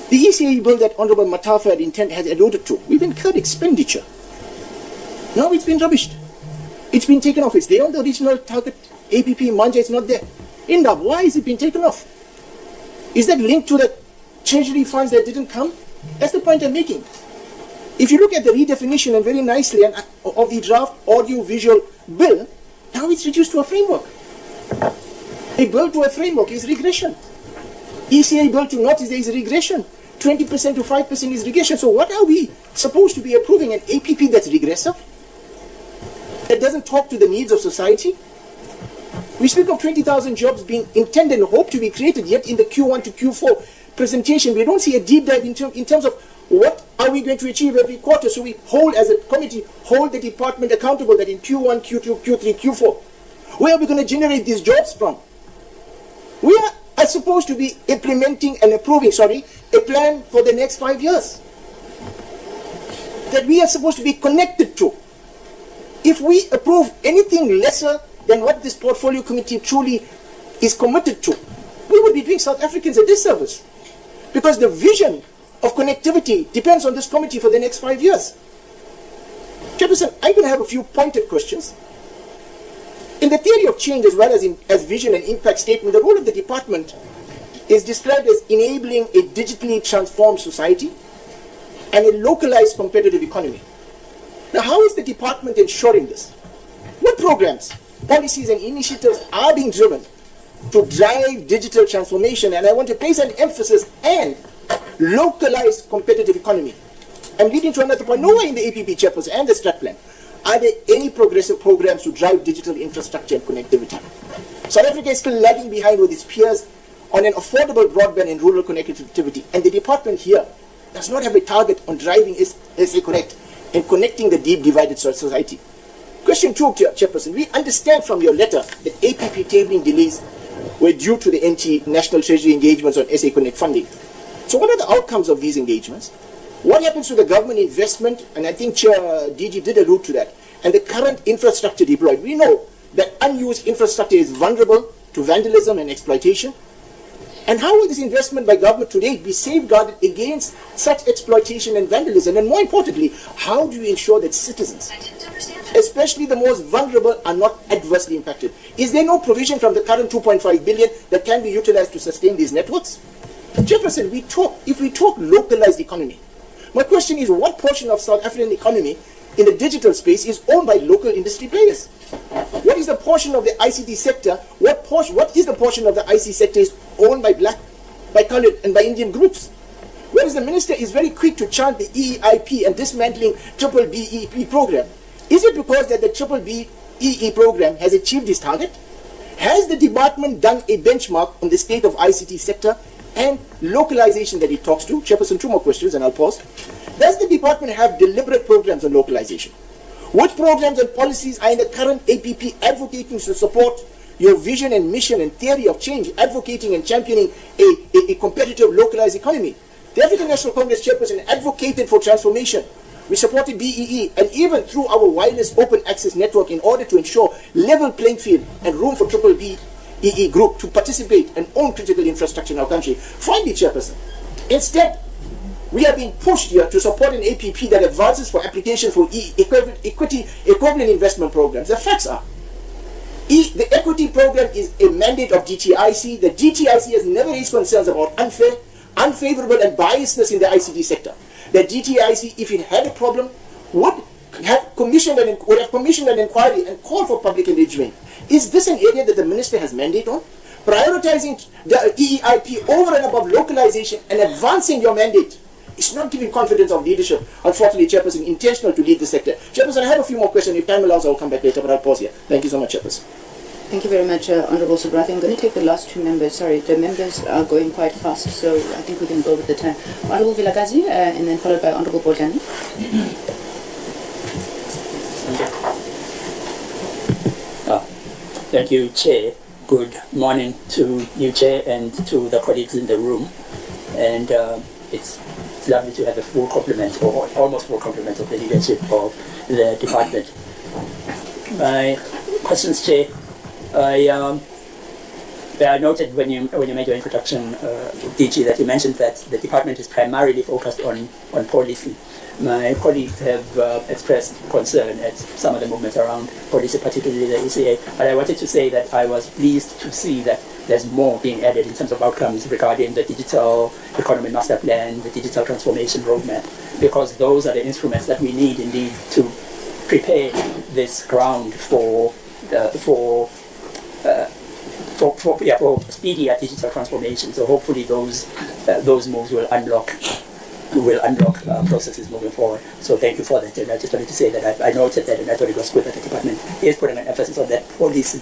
The ECA bill that Honorable Matafa had alluded to, we've incurred expenditure. Now it's been rubbished. It's been taken off. It's there on the original target APP Manja, it's not there. Indab, why is it being taken off? Is that linked to the treasury funds that didn't come? That's the point I'm making. If you look at the redefinition, and very nicely, of the draft audio-visual bill, now it's reduced to a framework. A bill to a framework is regression. ECA bill to not is regression. 20% to 5% is regression. So what are we supposed to be approving? An APP that's regressive? That doesn't talk to the needs of society? We speak of 20,000 jobs being intended and hope to be created, yet in the Q1 to Q4 presentation, we don't see a deep dive in terms of what are we going to achieve every quarter. So we hold, as a committee, hold the department accountable that in Q1, Q2, Q3, Q4, where are we going to generate these jobs from? We are supposed to be implementing and approving, a plan for the next 5 years that we are supposed to be connected to. If we approve anything lesser than what this portfolio committee truly is committed to, we would be doing South Africans a disservice. Because the vision of connectivity depends on this committee for the next 5 years. Chairperson, I'm going to have a few pointed questions. In the theory of change, as well as vision and impact statement, the role of the department is described as enabling a digitally transformed society and a localized competitive economy. Now, how is the department ensuring this? What programs, policies, and initiatives are being driven to drive digital transformation? And I want to place an emphasis on localized competitive economy. I'm leading to another point. Nowhere in the APP chapters and the strat plan are there any progressive programs to drive digital infrastructure and connectivity. South Africa is still lagging behind with its peers on an affordable broadband and rural connectivity, and the department here does not have a target on driving SA Connect and connecting the deep divided society. Question 2, Chairperson. We understand from your letter that APP tabling delays were due to the NT National Treasury engagements on SA Connect funding. So what are the outcomes of these engagements? What happens to the government investment? And I think Chair DG did allude to that. And the current infrastructure deployed. We know that unused infrastructure is vulnerable to vandalism and exploitation. And how will this investment by government today be safeguarded against such exploitation and vandalism? And more importantly, how do you ensure that citizens, especially the most vulnerable, are not adversely impacted? Is there no provision from the current 2.5 billion that can be utilized to sustain these networks? Jefferson, if we talk localized economy, my question is, what portion of South African economy in the digital space is owned by local industry players? What is the portion of the ICT sector? What is the portion of the ICT sector is owned by black, by colored, and by Indian groups? Whereas the minister is very quick to chant the EEIP and dismantling triple BEP program. Is it because that the triple BEE program has achieved its target? Has the department done a benchmark on the state of ICT sector and localization that it talks to? Chairperson, 2 more questions and I'll pause. Does the department have deliberate programs on localization? What programs and policies are in the current APP advocating to support your vision and mission and theory of change, advocating and championing a competitive localized economy? The African National Congress Chairperson advocated for transformation. We supported BEE and even through our wireless open access network in order to ensure level playing field and room for triple BEE group to participate and own critical infrastructure in our country. Finally, Chairperson, instead, we are being pushed here to support an APP that advances for application for equivalent investment programs. The facts are, the equity program is a mandate of DTIC. The DTIC has never raised concerns about unfair, unfavorable, and biasness in the ICT sector. The DTIC, if it had a problem, would have commissioned an inquiry and called for public engagement. Is this an area that the minister has mandate on? Prioritizing the EEIP over and above localization and advancing your mandate is not giving confidence of leadership. Unfortunately, Chairperson, intentional to lead the sector. Chairperson, I have a few more questions. If time allows, I'll come back later, but I'll pause here. Thank you so much, Chairperson. Thank you very much, Honourable Subrathi. I'm going to take the last 2 members. Sorry, the members are going quite fast, so I think we can go with the time. Honourable Vilakazi, and then followed by Honourable Bojani. Thank you, Chair. Good morning to you, Chair, and to the colleagues in the room. And it's lovely to have a full complement, or almost full complement, of the leadership of the department. My questions, Chair. I noted when you made your introduction, DG, that you mentioned that the department is primarily focused on policy. My colleagues have expressed concern at some of the movements around policy, particularly the ECA. But I wanted to say that I was pleased to see that there's more being added in terms of outcomes regarding the digital economy master plan, the digital transformation roadmap, because those are the instruments that we need indeed to prepare this ground for speedier digital transformation. So hopefully those moves will unlock processes moving forward. So thank you for that. And I just wanted to say that I noted that, and I thought it was good that the department is putting an emphasis on that policy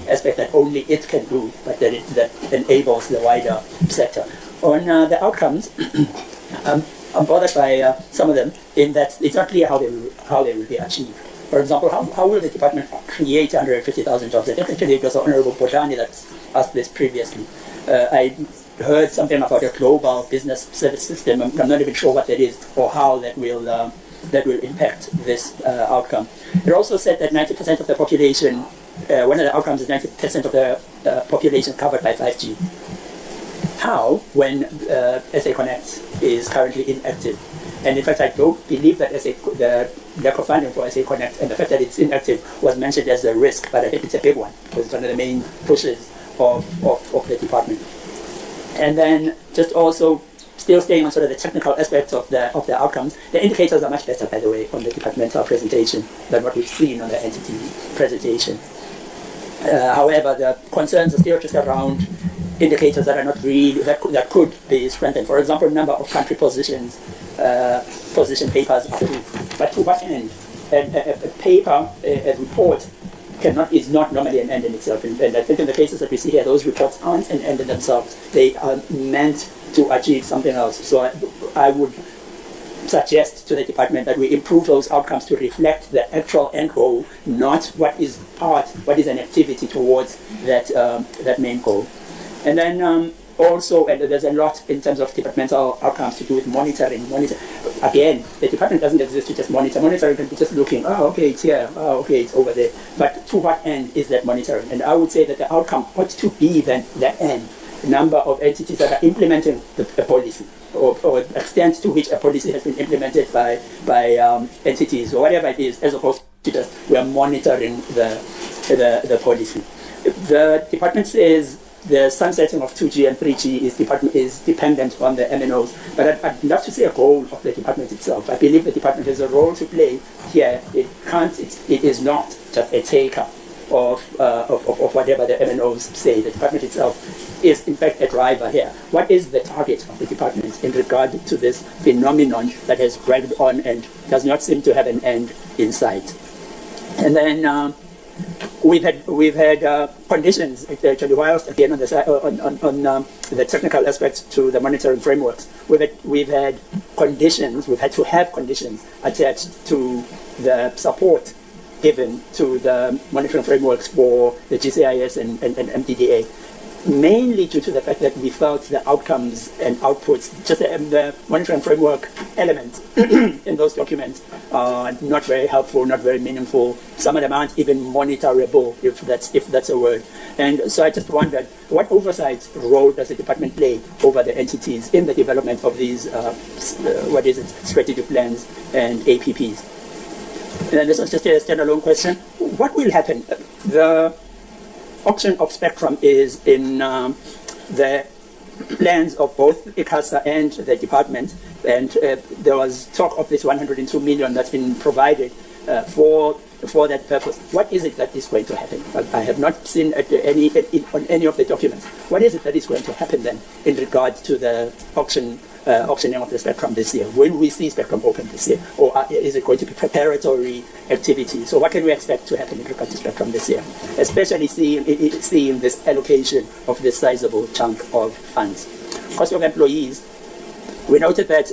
aspect that only it can do, but that enables the wider sector. On the outcomes, I'm bothered by some of them in that it's not clear how they will be achieved. For example, how will the department create 150,000 jobs? I think actually it was Honourable Bojani that asked this previously. I heard something about a global business service system. I'm not even sure what that is or how that will impact this outcome. It also said that 90% of the population, one of the outcomes is 90% of the population covered by 5G. How, when SA Connect is currently inactive? And in fact, I don't believe that the lack of funding for SA Connect and the fact that it's inactive was mentioned as a risk, but I think it's a big one because it's one of the main pushes of the department. And then just also still staying on sort of the technical aspects of the outcomes, the indicators are much better, by the way, on the departmental presentation than what we've seen on the entity presentation. However, the concerns are still just around indicators that are not really, that could be strengthened. For example, number of country positions, position papers approved. But to what end? A paper, a report is not normally an end in itself. And I think in the cases that we see here, those reports aren't an end in themselves. They are meant to achieve something else. So I would suggest to the department that we improve those outcomes to reflect the actual end goal, not what is an activity towards that main goal. And then also, and there's a lot in terms of departmental outcomes to do with monitoring. Again, the department doesn't exist to just monitor. Monitoring can be just looking, oh, okay, it's here, oh, okay, it's over there. But to what end is that monitoring? And I would say that the outcome ought to be then the end, the number of entities that are implementing the policy, or the extent to which a policy has been implemented by entities, or whatever it is, as opposed to just we are monitoring the policy. The department says the sunsetting of 2G and 3G is dependent on the MNOs, but I'd love to see a goal of the department itself. I believe the department has a role to play here. It is not just a taker of whatever the MNOs say. The department itself is in fact a driver here. What is the target of the department in regard to this phenomenon that has dragged on and does not seem to have an end in sight? And then we've had conditions actually, whilst again on the technical aspects to the monitoring frameworks. We've had conditions. We've had to have conditions attached to the support given to the monitoring frameworks for the GCIS and MDDA, mainly due to the fact that we felt the outcomes and outputs, just the monitoring framework elements in those documents are not very helpful, not very meaningful. Some of them aren't even monitorable, if that's a word. And so I just wondered, what oversight role does the department play over the entities in the development of these, strategic plans and APPs? And then this was just a standalone question. What will happen? The auction of spectrum is in the plans of both ICASA and the department, and there was talk of this 102 million that's been provided for that purpose. What is it that is going to happen? I have not seen on any of the documents. What is it that is going to happen then in regard to the auctioning of the spectrum this year? Will we see spectrum open this year, or is it going to be preparatory activity? So what can we expect to happen in regard to spectrum this year, especially seeing this allocation of this sizable chunk of funds? Cost of employees, we noted that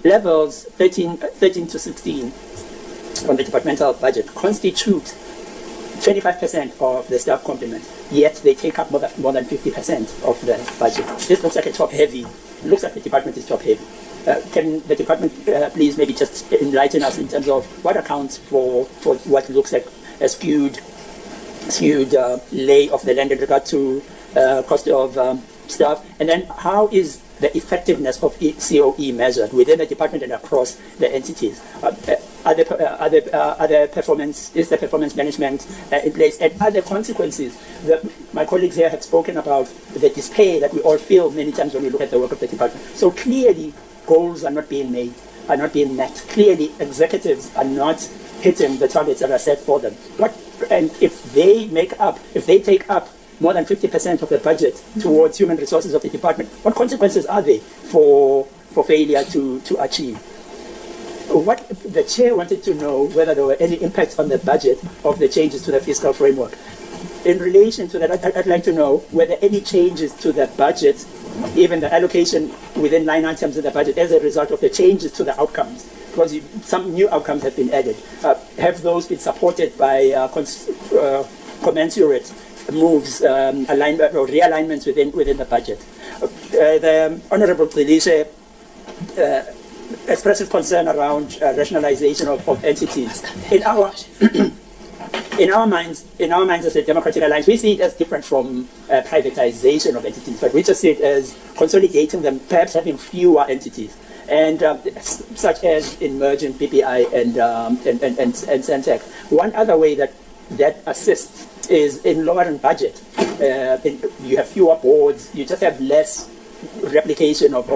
levels 13 to 16 on the departmental budget constitute 25% of the staff complement, yet they take up more than 50% of the budget. This looks like a top-heavy. It looks like the department is top-heavy. Can the department please maybe just enlighten us in terms of what accounts for what looks like a skewed lay of the land in regard to cost of staff, and then how is the effectiveness of COE measured within the department and across the entities? Is the performance management in place, and other consequences? My colleagues here have spoken about the despair that we all feel many times when we look at the work of the department. So clearly, goals are not being met. Clearly, executives are not hitting the targets that are set for them. And if they take up more than 50% of the budget towards human resources of the department, what consequences are there for failure to achieve? What the chair wanted to know whether there were any impacts on the budget of the changes to the fiscal framework. In relation to that, I'd like to know whether any changes to the budget, even the allocation within line items in the budget as a result of the changes to the outcomes, because some new outcomes have been added. Have those been supported by commensurate moves, alignment or realignments within the budget? The Honourable Declaired expressive concern around rationalization of entities. in our minds as a Democratic Alliance, we see it as different from privatization of entities, but we just see it as consolidating them, perhaps having fewer entities. And such as in merging PPI and Centec. One other way that assists is in lowering budget. You have fewer boards, you just have less replication of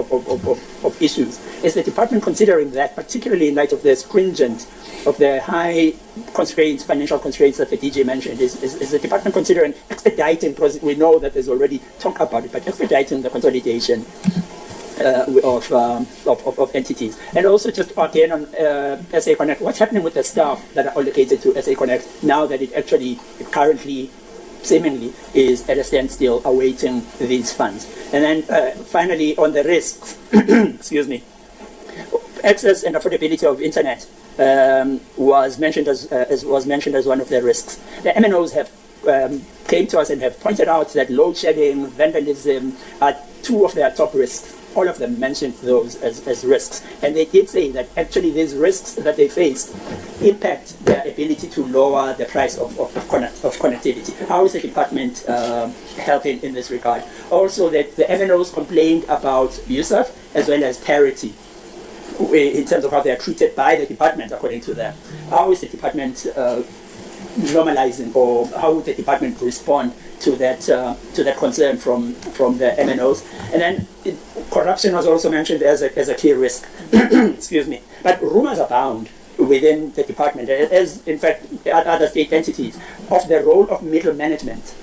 issues. Is the department considering that, particularly in light of the high constraints, financial constraints that the DG mentioned? Is the department considering expediting, because we know that there's already talk about it, but expediting the consolidation of entities? And also just again on SA Connect, what's happening with the staff that are allocated to SA Connect now that it currently seemingly is at a standstill awaiting these funds? And then finally on the risks, excuse me, access and affordability of internet was mentioned as one of the risks. The MNOs have came to us and have pointed out that load shedding, vandalism are two of their top risks. All of them mentioned those as risks. And they did say that actually these risks that they face impact their ability to lower the price of connectivity. How is the department helping in this regard? Also, that the MNOs complained about USAF as well as parity in terms of how they are treated by the department, according to them. How is the department normalizing, or how would the department respond to that concern from the MNOs? And then corruption was also mentioned as a key risk. Excuse me. But rumors abound within the department, as in fact other state entities, of the role of middle management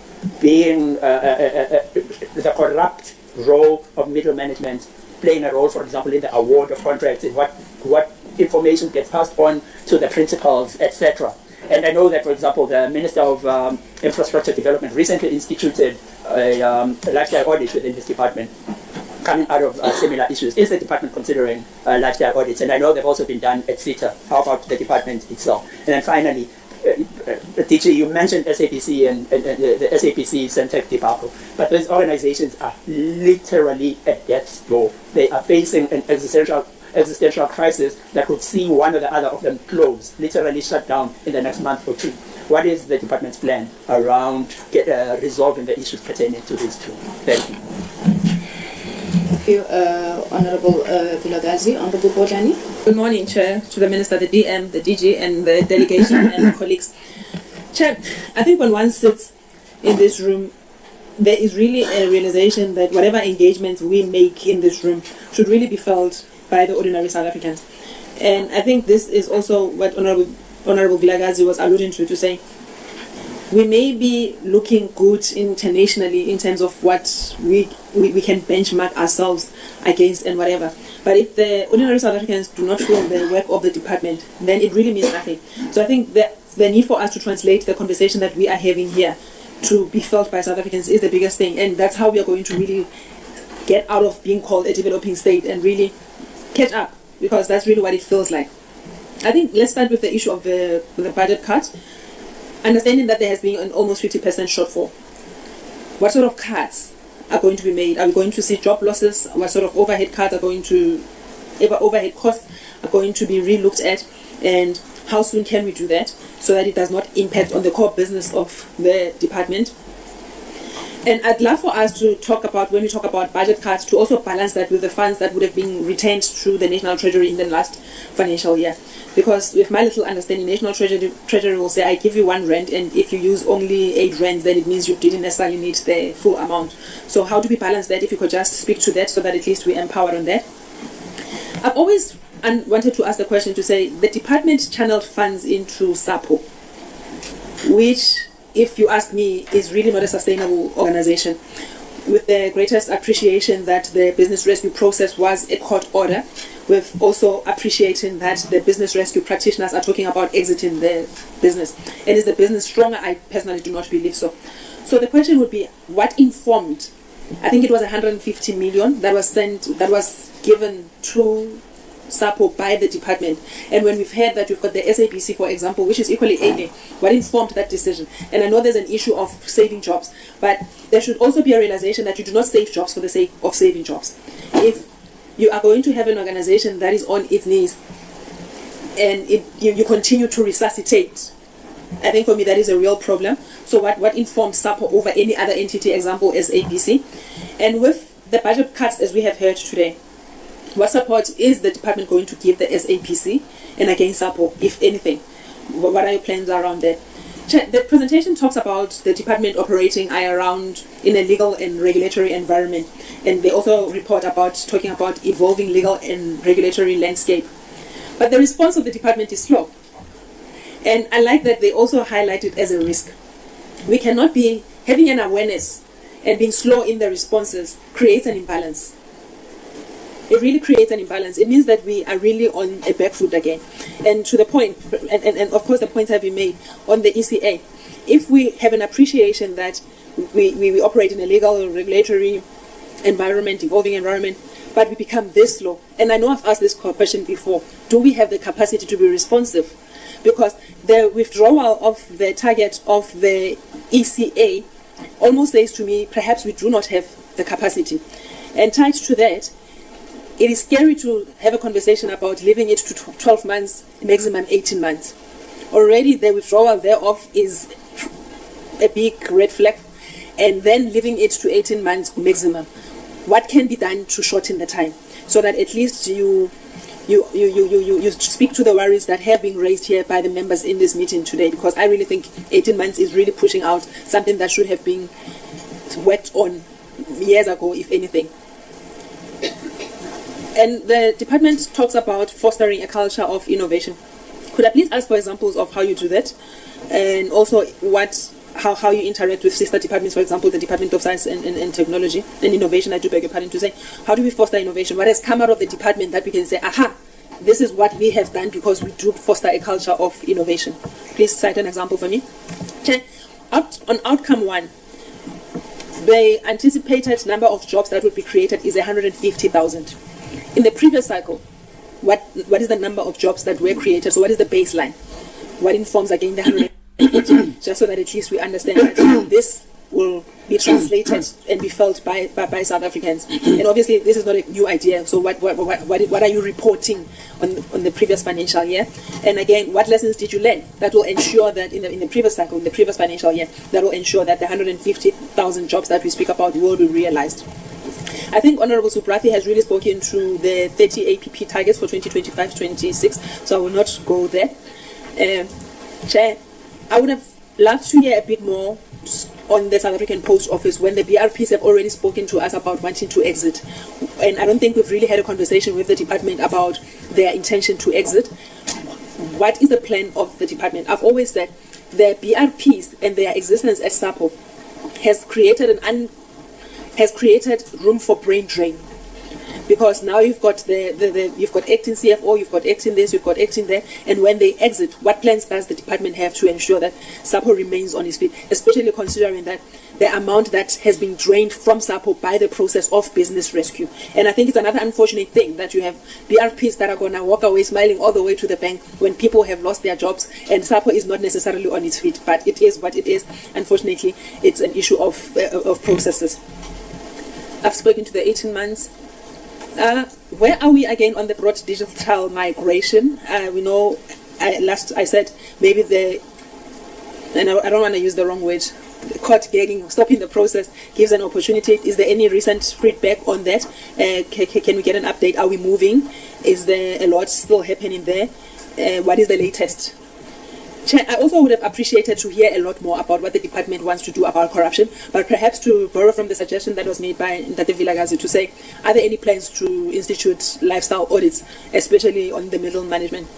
being the corrupt role of middle management playing a role, for example, in the award of contracts, in what information gets passed on to the principals, etc. And I know that, for example, the Minister of Infrastructure Development recently instituted a lifestyle audit within his department, coming out of similar issues. Is the department considering lifestyle audits? And I know they've also been done at CETA. How about the department itself? And then finally, DG, you mentioned SAPC and the SAPC Centec debacle, but those organizations are literally at death's door. They are facing an existential crisis that could see one or the other of them close, literally shut down in the next month or two. What is the department's plan around resolving the issues pertaining to these two? Thank you. Thank you, Honorable Vilagazi. Honorable Bojani. Good morning, Chair, to the Minister, the DM, the DG, and the delegation and colleagues. Chair, I think when one sits in this room, there is really a realization that whatever engagements we make in this room should really be felt by the ordinary South Africans. And I think this is also what Honorable Vilagazi was alluding to say, we may be looking good internationally in terms of what we can benchmark ourselves against and whatever. But if the ordinary South Africans do not feel the work of the department, then it really means nothing. So I think that the need for us to translate the conversation that we are having here to be felt by South Africans is the biggest thing. And that's how we are going to really get out of being called a developing state and really catch up, because that's really what it feels like. I think let's start with the issue of the budget cut. Understanding that there has been an almost 50% shortfall. What sort of cuts are going to be made? Are we going to see job losses? What sort of overhead cuts overhead costs are going to be re-looked at? And how soon can we do that so that it does not impact on the core business of the department? And I'd love for us to talk about, when we talk about budget cuts, to also balance that with the funds that would have been retained through the National Treasury in the last financial year. Because with my little understanding, National Treasury will say, I give you R1, and if you use only R8, then it means you didn't necessarily need the full amount. So how do we balance that? If you could just speak to that so that at least we empower on that. I've always wanted to ask the question to say, the department channeled funds into SAPO, which, if you ask me, is really not a sustainable organization. With the greatest appreciation that the business rescue process was a court order, with also appreciating that the business rescue practitioners are talking about exiting the business. And is the business stronger? I personally do not believe so. So the question would be, what informed? I think it was 150 million that was given to SAPO by the department. And when we've heard that we've got the SAPC, for example, which is equally aiding, what informed that decision? And I know there's an issue of saving jobs, but there should also be a realization that you do not save jobs for the sake of saving jobs. If you are going to have an organization that is on its knees and you continue to resuscitate I think for me that is a real problem. So what informs SAPO over any other entity, example SABC? And with the budget cuts as we have heard today, what support is the department going to give the SAPC and again SAPO, if anything? What are your plans around that? The presentation talks about the department operating around in a legal and regulatory environment, and they also report about talking about evolving legal and regulatory landscape. But the response of the department is slow, and I like that they also highlight it as a risk. We cannot be having an awareness and being slow in the responses creates an imbalance. It really creates an imbalance. It means that we are really on a back foot again. And to the point, and of course the points have been made on the ECA, if we have an appreciation that we operate in a legal or regulatory environment, evolving environment, but we become this slow, and I know I've asked this question before, do we have the capacity to be responsive? Because the withdrawal of the target of the ECA almost says to me, perhaps we do not have the capacity. And tied to that, it is scary to have a conversation about leaving it to 12 months, maximum 18 months. Already the withdrawal thereof is a big red flag, and then leaving it to 18 months maximum. What can be done to shorten the time so that at least you speak to the worries that have been raised here by the members in this meeting today? Because I really think 18 months is really pushing out something that should have been worked on years ago, if anything. And the department talks about fostering a culture of innovation. Could I please ask for examples of how you do that? And also how you interact with sister departments, for example, the Department of Science and Technology and Innovation, I do beg your pardon to say. How do we foster innovation? What has come out of the department that we can say, aha, this is what we have done because we do foster a culture of innovation? Please cite an example for me. Okay. On outcome 1, the anticipated number of jobs that would be created is 150,000. In the previous cycle, what is the number of jobs that were created? So what is the baseline? What informs again the 150? Just so that at least we understand that this will be translated and be felt by South Africans. And obviously this is not a new idea. So what are you reporting on the previous financial year? And again, what lessons did you learn that will ensure that in the previous cycle, in the previous financial year, that will ensure that the 150,000 jobs that we speak about will be realized? I think Honorable Subrathi has really spoken to the 30 APP targets for 2025-26, so I will not go there. Chair, I would have loved to hear a bit more on the South African Post Office when the BRPs have already spoken to us about wanting to exit. And I don't think we've really had a conversation with the department about their intention to exit. What is the plan of the department? I've always said the BRPs and their existence as SAPO has created room for brain drain, because now you've got you've got acting CFO, you've got acting this, you've got acting there, and when they exit, what plans does the department have to ensure that SAPO remains on its feet, especially considering that the amount that has been drained from SAPO by the process of business rescue? And I think it's another unfortunate thing that you have BRPs that are going to walk away smiling all the way to the bank when people have lost their jobs and SAPO is not necessarily on its feet, but it is what it is. Unfortunately, it's an issue of processes. I've spoken to the 18 months. Where are we again on the broad digital migration? We know, I said maybe and I don't want to use the wrong word, court gagging, stopping the process gives an opportunity. Is there any recent feedback on that? Can we get an update? Are we moving? Is there a lot still happening there? What is the latest? Chair, I also would have appreciated to hear a lot more about what the department wants to do about corruption, but perhaps to borrow from the suggestion that was made by Ntate Vilakazi to say, are there any plans to institute lifestyle audits, especially on the middle management?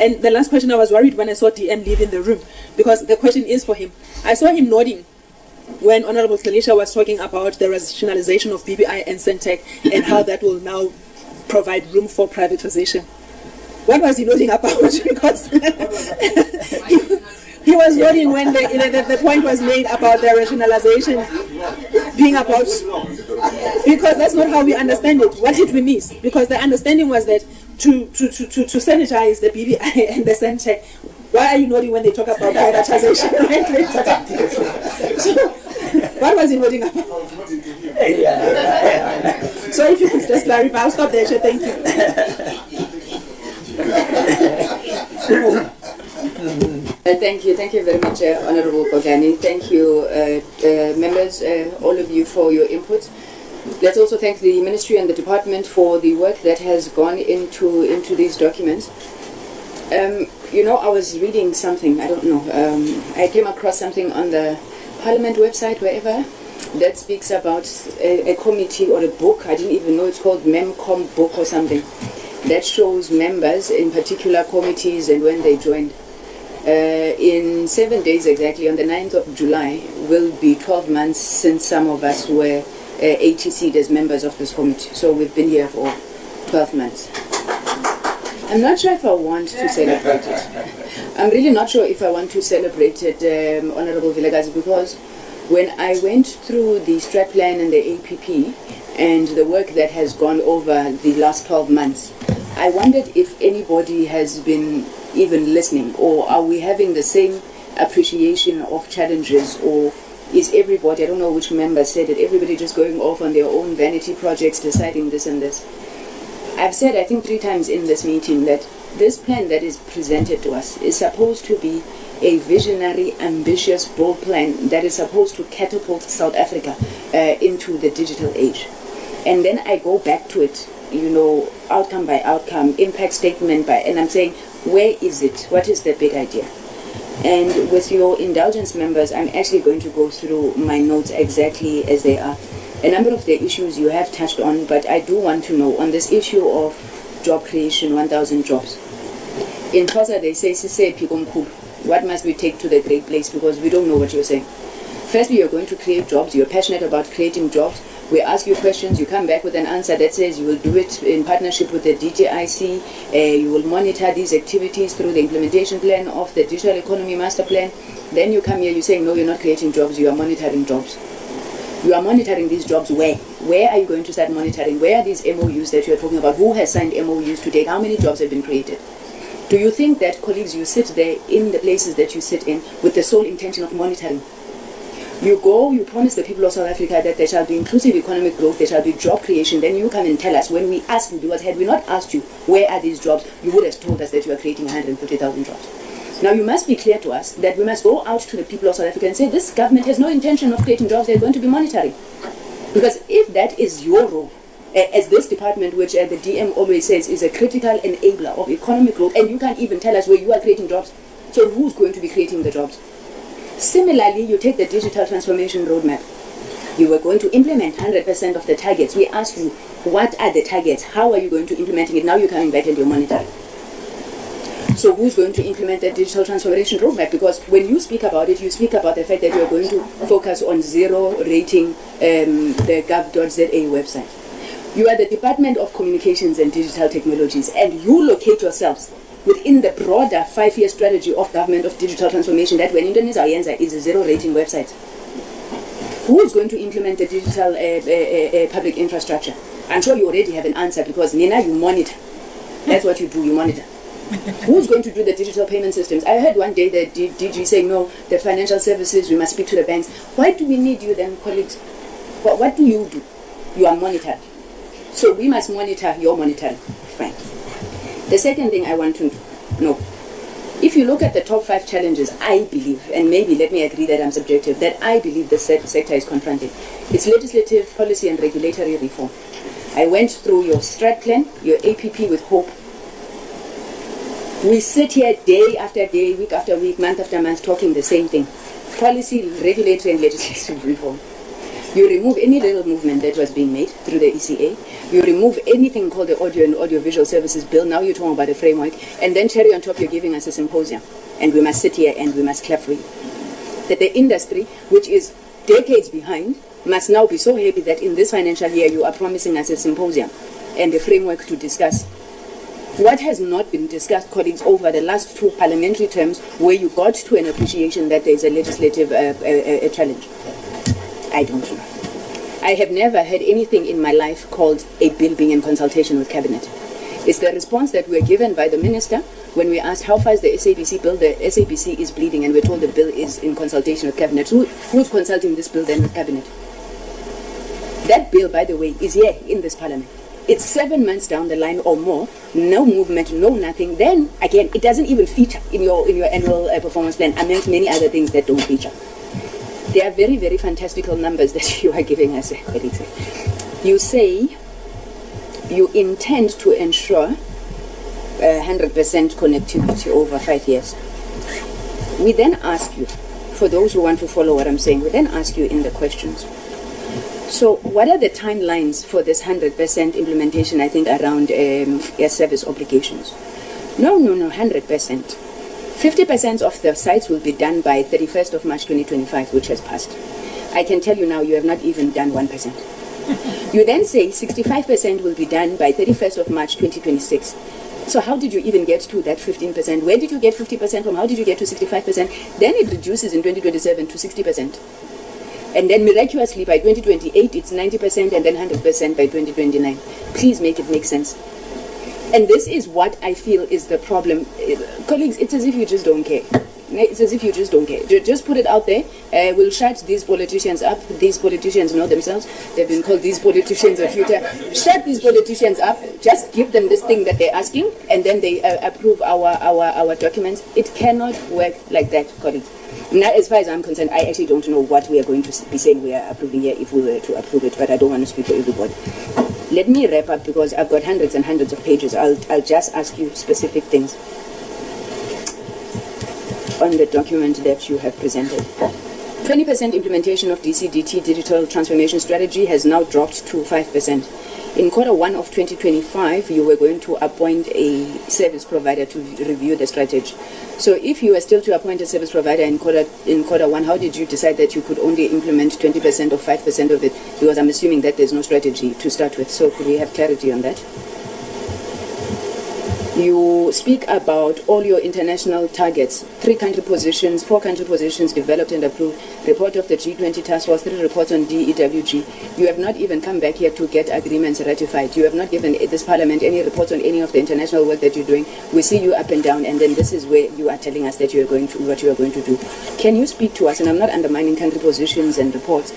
And the last question, I was worried when I saw DM leaving the room, because the question is for him. I saw him nodding when Honorable Talisha was talking about the rationalization of BBI and Centec and how that will now provide room for privatization. What was he nodding about? Because he was nodding when the point was made about the rationalization being about, because that's not how we understand it. What did we miss? Because the understanding was that to sanitize the BBI and the Centec. Why are you nodding when they talk about privatization? So, what was he nodding about? So if you could just clarify, I'll stop there, Chair. Thank you. Thank you very much, Honorable Bogani. Thank you, members, all of you for your input. Let's also thank the Ministry and the Department for the work that has gone into these documents. I was reading something, I don't know, I came across something on the Parliament website, wherever, that speaks about a committee or a book, I didn't even know, it's called MEMCOM book or something, that shows members in particular committees and when they joined. In 7 days exactly, on the 9th of July, will be 12 months since some of us were ATC'd as members of this committee. So we've been here for 12 months. I'm not sure if I want to celebrate it. I'm really not sure if I want to celebrate it, Honorable Vilakazi, because when I went through the strat plan and the APP and the work that has gone over the last 12 months, I wondered if anybody has been even listening, or are we having the same appreciation of challenges, or is everybody, I don't know which member said it, everybody just going off on their own vanity projects, deciding this and this. I've said, I think 3 times in this meeting, that this plan that is presented to us is supposed to be a visionary, ambitious, bold plan that is supposed to catapult South Africa into the digital age. And then I go back to it, outcome by outcome, impact statement by, and I'm saying, where is it? What is the big idea? And with your indulgence, members, I'm actually going to go through my notes exactly as they are. A number of the issues you have touched on, but I do want to know on this issue of job creation, 1,000 jobs. In Xhosa they say, what must we take to the great place? Because we don't know what you're saying. Firstly, you're going to create jobs. You're passionate about creating jobs. We ask you questions, you come back with an answer that says you will do it in partnership with the DTIC, you will monitor these activities through the implementation plan of the Digital Economy Master Plan. Then you come here, you're saying, no, you're not creating jobs, you are monitoring jobs. You are monitoring these jobs where? Where are you going to start monitoring? Where are these MOUs that you're talking about? Who has signed MOUs to date? How many jobs have been created? Do you think that, colleagues, you sit there in the places that you sit in with the sole intention of monitoring? You go, you promise the people of South Africa that there shall be inclusive economic growth, there shall be job creation, then you come and tell us, when we ask you, because had we not asked you, where are these jobs, you would have told us that you are creating 150,000 jobs. Now you must be clear to us that we must go out to the people of South Africa and say, this government has no intention of creating jobs, they're going to be monitoring. Because if that is your role, as this department, which the DM always says is a critical enabler of economic growth, and you can't even tell us where you are creating jobs, so who's going to be creating the jobs? Similarly, you take the digital transformation roadmap. You were going to implement 100% of the targets. We asked you, what are the targets? How are you going to implementing it? Now you're coming back and you're monitoring. So who's going to implement the digital transformation roadmap? Because when you speak about it, you speak about the fact that you're going to focus on zero rating the gov.za website. You are the Department of Communications and Digital Technologies, and you locate yourselves within the broader 5-year strategy of government of digital transformation that when Indonesia is a zero rating website. Who is going to implement the digital public infrastructure? I'm sure you already have an answer, because Nina, you monitor. That's what you do, you monitor. Who's going to do the digital payment systems? I heard one day the DG saying, no, the financial services, we must speak to the banks. Why do we need you then, colleagues? What do? You are monitored. So we must monitor your monitoring. Fine. The second thing I want to know, if you look at the top 5 challenges, I believe, and maybe let me agree that I'm subjective, that I believe the sector is confronting. It's legislative, policy and regulatory reform. I went through your strat plan, your APP with hope. We sit here day after day, week after week, month after month, talking the same thing. Policy, regulatory and legislative reform. You remove any little movement that was being made through the ECA. You remove anything called the Audio and Audiovisual Services Bill. Now you're talking about a framework. And then cherry on top, you're giving us a symposium. And we must sit here and we must clap for you. That the industry, which is decades behind, must now be so happy that in this financial year you are promising us a symposium and a framework to discuss. What has not been discussed, colleagues, over the last 2 parliamentary terms where you got to an appreciation that there is a legislative challenge? I don't know. I have never heard anything in my life called a bill being in consultation with Cabinet. It's the response that we were given by the Minister when we asked how far is the SABC bill. The SABC is bleeding and we're told the bill is in consultation with Cabinet. Who's consulting this bill then with Cabinet? That bill, by the way, is here in this Parliament. it's 7 months down the line or more, no movement, no nothing, then again, it doesn't even feature in your annual performance plan, amongst many other things that don't feature. They are very, very fantastical numbers that you are giving us, colleagues. You say you intend to ensure 100% connectivity over 5 years. We then ask you, for those who want to follow what I'm saying, we then ask you in the questions. So what are the timelines for this 100% implementation, I think, around air service obligations? No, 100%. 50% of the sites will be done by 31st of March 2025, which has passed. I can tell you now, you have not even done 1%. You then say 65% will be done by 31st of March 2026. So how did you even get to that 15%? Where did you get 50% from? How did you get to 65%? Then it reduces in 2027 to 60%. And then miraculously by 2028 it's 90% and then 100% by 2029. Please make it make sense. And this is what I feel is the problem. Colleagues, it's as if you just don't care. It's as if you just don't care. Just put it out there. We'll shut these politicians up. These politicians know themselves. They've been called these politicians of future. Shut these politicians up. Just give them this thing that they're asking, and then they approve our documents. It cannot work like that, colleagues. Now, as far as I'm concerned, I actually don't know what we are going to be saying we are approving here if we were to approve it, but I don't want to speak for everybody. Let me wrap up because I've got hundreds and hundreds of pages. I'll just ask you specific things on the document that you have presented. 20% implementation of DCDT digital transformation strategy has now dropped to 5%. In Q1 of 2025, you were going to appoint a service provider to review the strategy. So if you were still to appoint a service provider in Q1, how did you decide that you could only implement 20% or 5% of it? Because I'm assuming that there's no strategy to start with. So could we have clarity on that? You speak about all your international targets, 3 country positions, 4 country positions developed and approved, report of the G20 task force, 3 reports on DEWG. You have not even come back here to get agreements ratified. You have not given this parliament any reports on any of the international work that you're doing. We see you up and down, and then this is where you are telling us that you are going to what you are going to do. Can you speak to us, and I'm not undermining country positions and reports,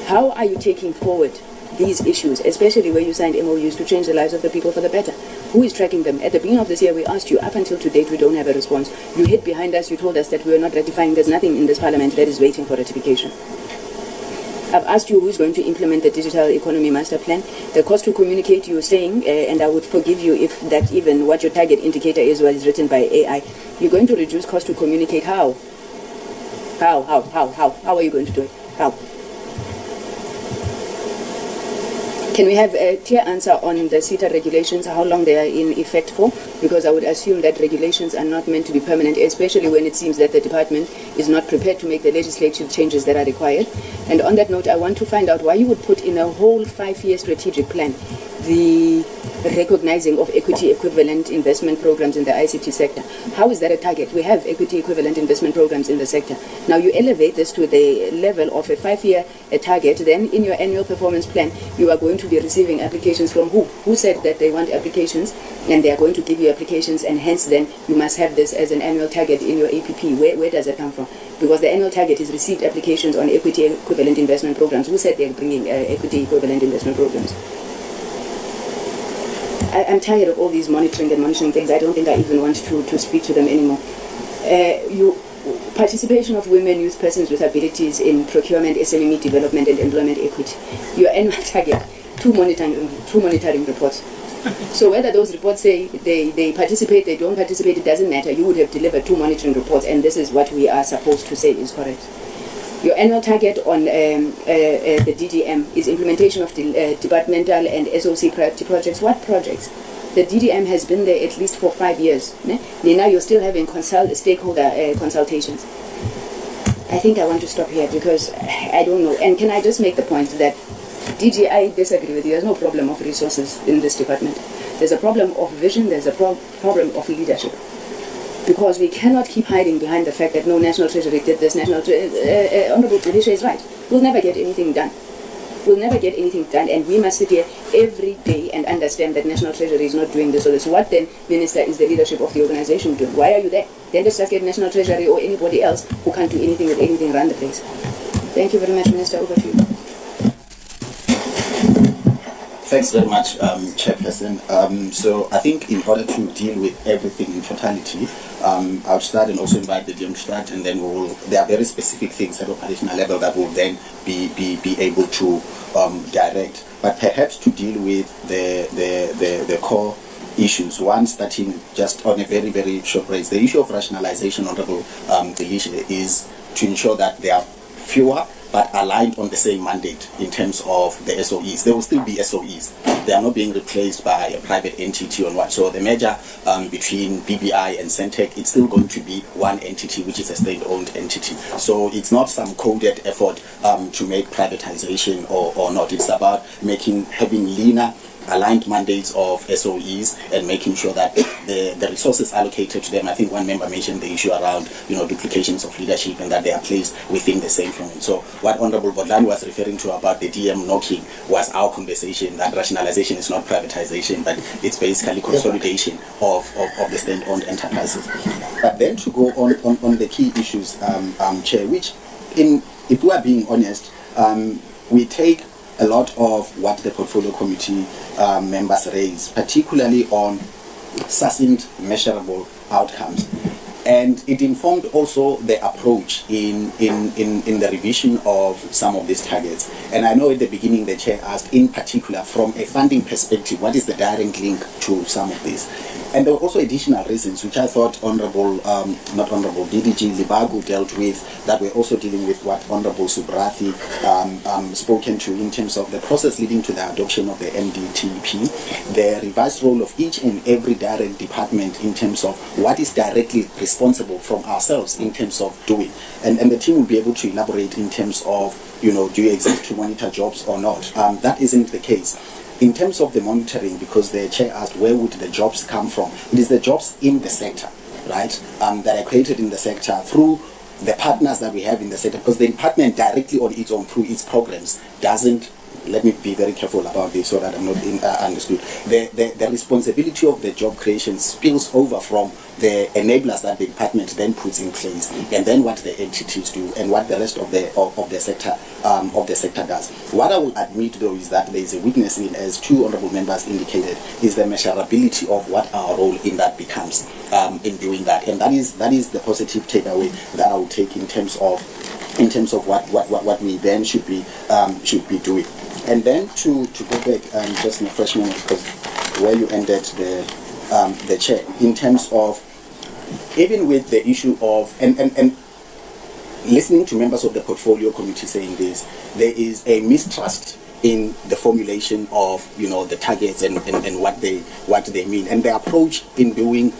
how are you taking forward these issues, especially where you signed MOUs to change the lives of the people for the better? Who is tracking them? At the beginning of this year, we asked you. Up until to date, we don't have a response. You hid behind us. You told us that we are not ratifying. There's nothing in this parliament that is waiting for ratification. I've asked you who's going to implement the digital economy master plan. The cost to communicate, you're saying, and I would forgive you if that even what your target indicator is was written by AI. You're going to reduce cost to communicate. How? How are you going to do it? How? Can we have a clear answer on the CETA regulations, how long they are in effect for? Because I would assume that regulations are not meant to be permanent, especially when it seems that the department is not prepared to make the legislative changes that are required. And on that note, I want to find out why you would put in a whole 5-year strategic plan the recognizing of equity equivalent investment programs in the ICT sector. How is that a target? We have equity equivalent investment programs in the sector. Now you elevate this to the level of a 5-year target, then in your annual performance plan, you are going to be receiving applications from who? Who said that they want applications, and they are going to give you applications, and hence then you must have this as an annual target in your APP. Where does it come from? Because the annual target is received applications on equity equivalent investment programs. Who said they're bringing equity equivalent investment programs? I'm tired of all these monitoring things. I don't think I even want to speak to them anymore. Participation of women, youth, persons with abilities in procurement, SME development, and employment equity. Your annual target, 2 monitoring reports. So whether those reports say they participate, they don't participate, it doesn't matter. You would have delivered 2 monitoring reports, and this is what we are supposed to say is correct. Your annual target on the DDM is implementation of the departmental and SOC priority projects. What projects? The DDM has been there at least for 5 years. Now you're still having stakeholder consultations. I think I want to stop here because I don't know. And can I just make the point that DG, I disagree with you. There's no problem of resources in this department. There's a problem of vision. There's a problem of leadership. Because we cannot keep hiding behind the fact that no, National Treasury did this, Honorable Felicia is right. We'll never get anything done. We'll never get anything done, and we must sit here every day and understand that National Treasury is not doing this or this. What then, Minister, is the leadership of the organization doing? Why are you there? Then let's just get National Treasury or anybody else who can't do anything with anything run the place. Thank you very much, Minister. Over to you. Thanks very much, Chairperson. So I think in order to deal with everything in totality, I'll start and also invite the DM to start, and then there are very specific things at operational level that will then be able to direct. But perhaps to deal with the core issues, one starting just on a very, very short race, the issue of rationalization, Honorable Felicia, is to ensure that there are fewer but aligned on the same mandate in terms of the SOEs. There will still be SOEs. They are not being replaced by a private entity or what. So the merger between BBI and Centec, it's still going to be one entity, which is a state-owned entity. So it's not some coded effort to make privatization or not. It's about having leaner, aligned mandates of SOEs and making sure that the resources allocated to them. I think one member mentioned the issue around duplications of leadership and that they are placed within the same frame. So what Honorable Bodlan was referring to about the DM knocking was our conversation that rationalization is not privatization, but it's basically consolidation of the state-owned enterprises. But then to go on the key issues, Chair, which if we are being honest, we take a lot of what the portfolio committee members raise, particularly on succinct, measurable outcomes. And it informed also the approach in the revision of some of these targets. And I know at the beginning the Chair asked, in particular, from a funding perspective, what is the direct link to some of this? And there were also additional reasons, which I thought DDG Libagu dealt with, that we're also dealing with what Honorable Subrathi spoken to in terms of the process leading to the adoption of the MDTP, the revised role of each and every direct department in terms of what is directly responsible from ourselves in terms of doing. And the team will be able to elaborate in terms of, do you exist to monitor jobs or not? That isn't the case. In terms of the monitoring, because the Chair asked where would the jobs come from, it is the jobs in the sector, right, that are created in the sector through the partners that we have in the sector, because the department directly on its own through its programs doesn't, let me be very careful about this so that I'm not understood. The responsibility of the job creation spills over from the enablers that the department then puts in place, and then what the entities do, and what the rest of the sector does. What I will admit though is that there is a weakness in, as two honourable members indicated, is the measurability of what our role in that becomes in doing that, and that is the positive takeaway that I will take in terms of what we then should be doing. And then to go back just in a fresh moment, because where you ended the Chair, in terms of even with the issue of and listening to members of the portfolio committee saying this, there is a mistrust in the formulation of the targets and what they mean, and the approach in doing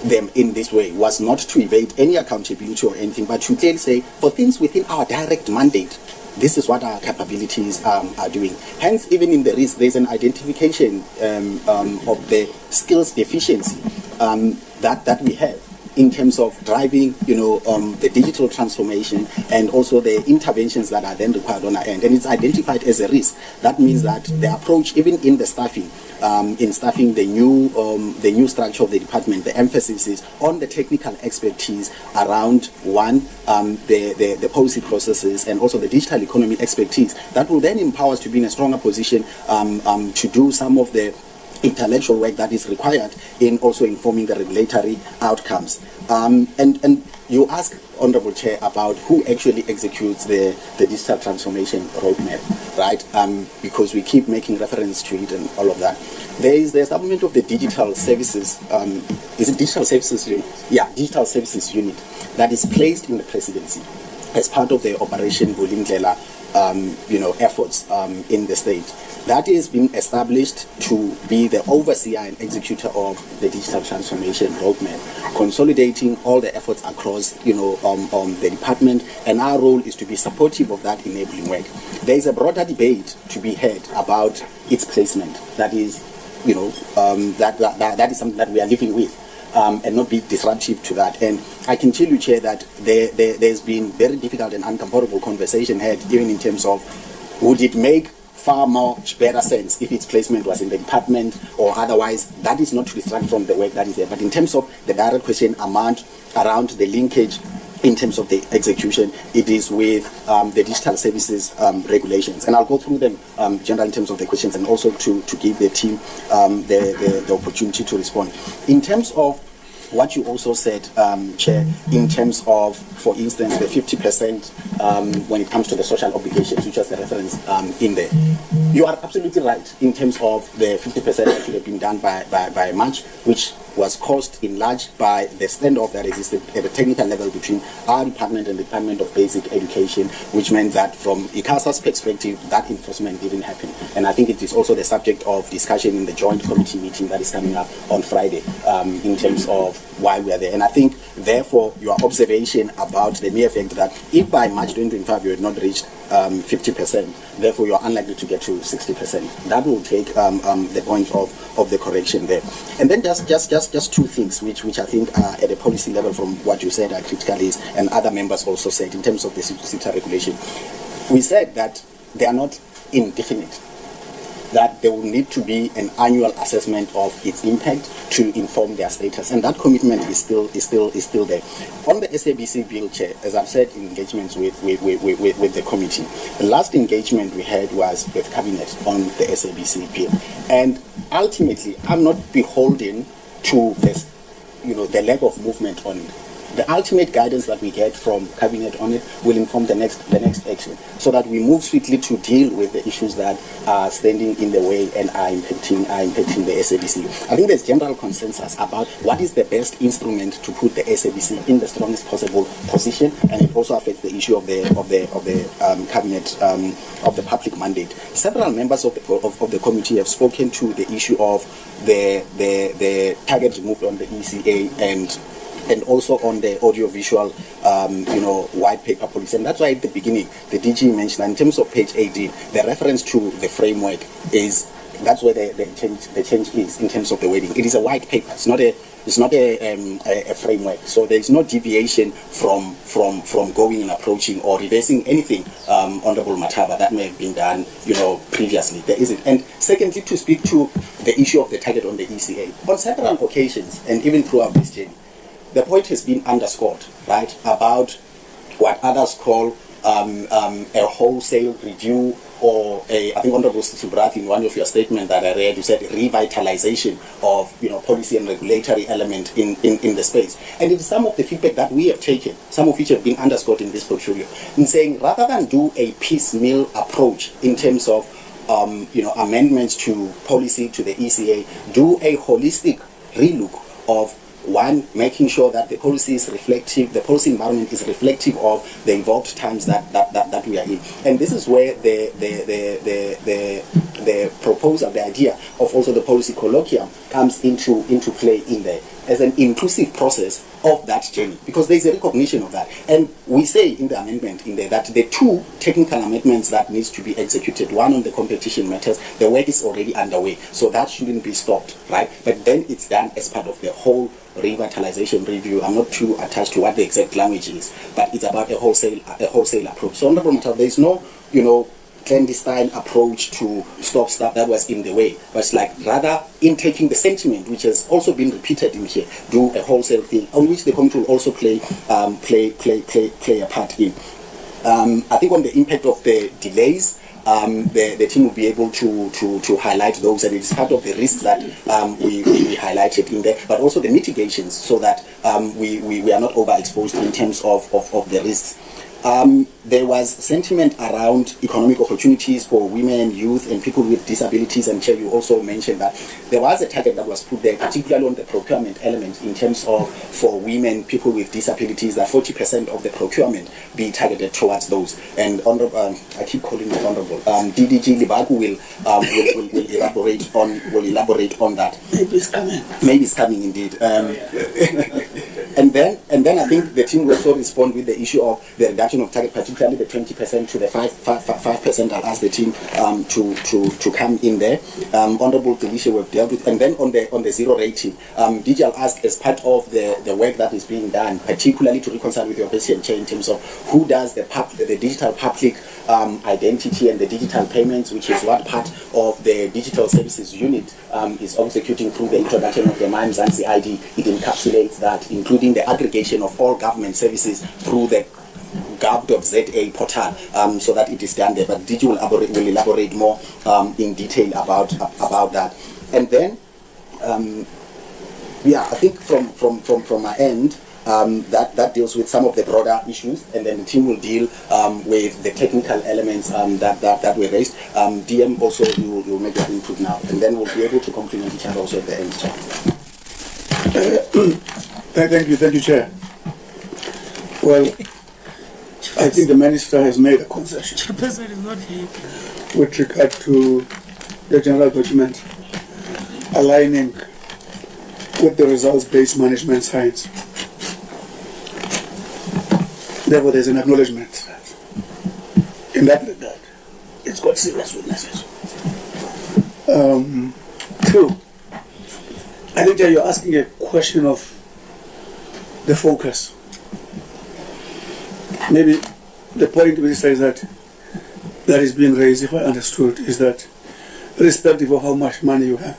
them in this way was not to evade any accountability or anything, but to clearly say for things within our direct mandate, this is what our capabilities are doing. Hence, even in the risk, there's an identification of the skills deficiency that we have in terms of driving, the digital transformation and also the interventions that are then required on our end. And it's identified as a risk. That means that the approach, even in the staffing, the new structure of the department, the emphasis is on the technical expertise around the policy processes and also the digital economy expertise that will then empower us to be in a stronger position to do some of the intellectual work that is required in also informing the regulatory outcomes. And you ask, Honorable Chair, about who actually executes the digital transformation roadmap, right? Because we keep making reference to it and all of that. There is the establishment of the digital services, is it digital services unit? Yeah, digital services unit that is placed in the presidency as part of the Operation Vulindlela efforts in the state. That is being established to be the overseer and executor of the digital transformation roadmap, consolidating all the efforts across, the department, and our role is to be supportive of that enabling work. There is a broader debate to be had about its placement. That is, that is something that we are living with. And not be disruptive to that. And I can tell you, Chair, that there's been very difficult and uncomfortable conversation had, even in terms of would it make far more better sense if its placement was in the department or otherwise. That is not to distract from the work that is there. But in terms of the direct question around the linkage in terms of the execution, it is with the digital services regulations. And I'll go through them generally in terms of the questions, and also to give the team the opportunity to respond. In terms of what you also said, Chair, in terms of, for instance, the 50% when it comes to the social obligations, which was the reference in there. You are absolutely right in terms of the 50% that should have been done by March, which was caused in large by the standoff that existed at a technical level between our department and the Department of Basic Education, which meant that from ICASA's perspective, that enforcement didn't happen. And I think it is also the subject of discussion in the joint committee meeting that is coming up on Friday in terms of why we are there. And I think, therefore, your observation about the mere fact that if by March 2025 you had not reached 50%, therefore you are unlikely to get to 60%. That will take the point of the correction there. And then just two things which I think are at a policy level from what you said are critical is, and other members also said in terms of the CETA regulation. We said that they are not indefinite, that there will need to be an annual assessment of its impact to inform their status, and that commitment is still there. On the SABC bill, Chair, as I've said in engagements with the committee, the last engagement we had was with Cabinet on the SABC bill, and ultimately I'm not beholden to this, the lack of movement on it. The ultimate guidance that we get from Cabinet on it will inform the next action, so that we move swiftly to deal with the issues that are standing in the way and are impacting the SABC. I think there's general consensus about what is the best instrument to put the SABC in the strongest possible position, and it also affects the issue of the Cabinet of the public mandate. Several members of the committee have spoken to the issue of the target removed on the ECA and also on the audiovisual, white paper policy. And that's why at the beginning, the DG mentioned that in terms of page 18, the reference to the framework is, that's where the change is in terms of the wording. It is a white paper. It's not a framework. So there is no deviation from going and approaching or reversing anything, Honorable Mataba, that may have been done, previously. There isn't. And secondly, to speak to the issue of the target on the ECA. On several occasions, and even throughout this journey, the point has been underscored, right, about what others call a wholesale review, or I think Honorable Subrath, in one of your statements that I read, you said revitalization of, policy and regulatory element in the space. And it is some of the feedback that we have taken, some of which have been underscored in this portfolio, in saying rather than do a piecemeal approach in terms of, amendments to policy, to the ECA, do a holistic relook of, one, making sure that the policy is reflective, the policy environment is reflective of the evolved times that we are in. And this is where the proposal, the idea of also the policy colloquium comes into play in there as an inclusive process of that journey, because there is a recognition of that. And we say in the amendment in there that the two technical amendments that needs to be executed, one on the competition matters, the work is already underway, so that shouldn't be stopped, right? But then it's done as part of the whole revitalization review. I'm not too attached to what the exact language is, but it's about a wholesale approach. So, Honorable Mataba, there is no, clandestine approach to stop stuff that was in the way, but it's like rather in taking the sentiment, which has also been repeated in here, do a wholesale thing on which the committee will also play a part in. I think on the impact of the delays, the team will be able to highlight those, and it is part of the risks that we highlighted in there, but also the mitigations, so that we are not overexposed in terms of the risks. There was sentiment around economic opportunities for women, youth, and people with disabilities, and Chair, you also mentioned that there was a target that was put there, particularly on the procurement element, in terms of, for women, people with disabilities, that 40% of the procurement be targeted towards those. And Honorable, I keep calling it Honorable, DDG Libaku will elaborate on that. Maybe it's coming. Maybe it's coming indeed. And then I think the team will also respond with the issue of the reduction of target, particularly the 20% to the 5%. I'll ask the team to come in there. Honorable Delisha, we've dealt with, and then on the zero rating, DG, I'll ask, as part of the work that is being done, particularly to reconcile with your question, Chair, in terms of who does the digital public identity and the digital payments, which is what part of the digital services unit is executing through the introduction of the MyMzansi ID. It encapsulates that, including the aggregation of all government services through the gov.za portal, so that it is done there. But DG will elaborate more in detail about that. And then, I think from my end, that deals with some of the broader issues, and then the team will deal with the technical elements that were raised. DM also, you will make your input now, and then we'll be able to complement each other also at the end. Thank you, Chair. Well, I think the Minister has made a concession Chairperson is not here. with regard to the general document aligning with the results-based management science. Therefore, there's an acknowledgement that in that regard, it's got serious witnesses. Two, I think that you're asking a question of the focus. Maybe the point, Minister, is that is being raised, if I understood, is that irrespective of how much money you have,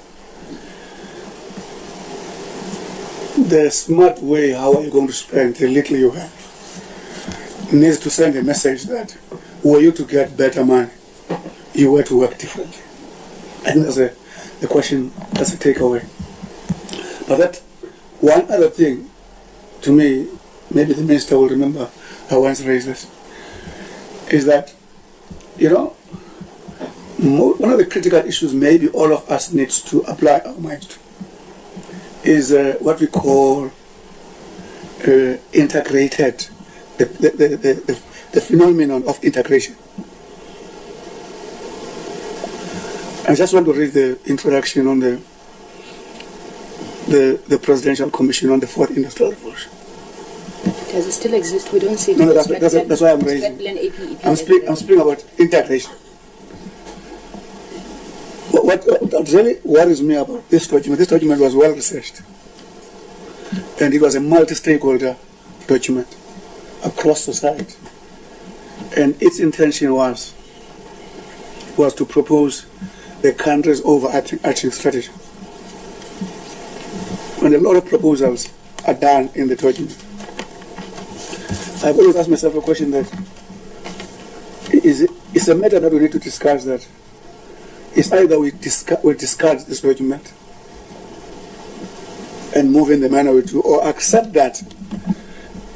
the smart way how are you going to spend the little you have needs to send a message that were you to get better money, you were to work differently. I think that's the question, that's a takeaway. But that one other thing, to me, maybe the Minister will remember, I once raised this, is that, one of the critical issues maybe all of us needs to apply our minds to is what we call integrated, the phenomenon of integration. I just want to read the introduction on the Presidential Commission on the Fourth Industrial Revolution. Does it still exist? We don't see it. No, that's why I'm raising. I'm speaking about integration. What really worries me about this document was well researched, and it was a multi-stakeholder document across society, and its intention was to propose the country's overarching strategy. And a lot of proposals are done in the document. I've always asked myself a question that it's a matter that we need to discuss, that it's either we discard this document and move in the manner we do, or accept that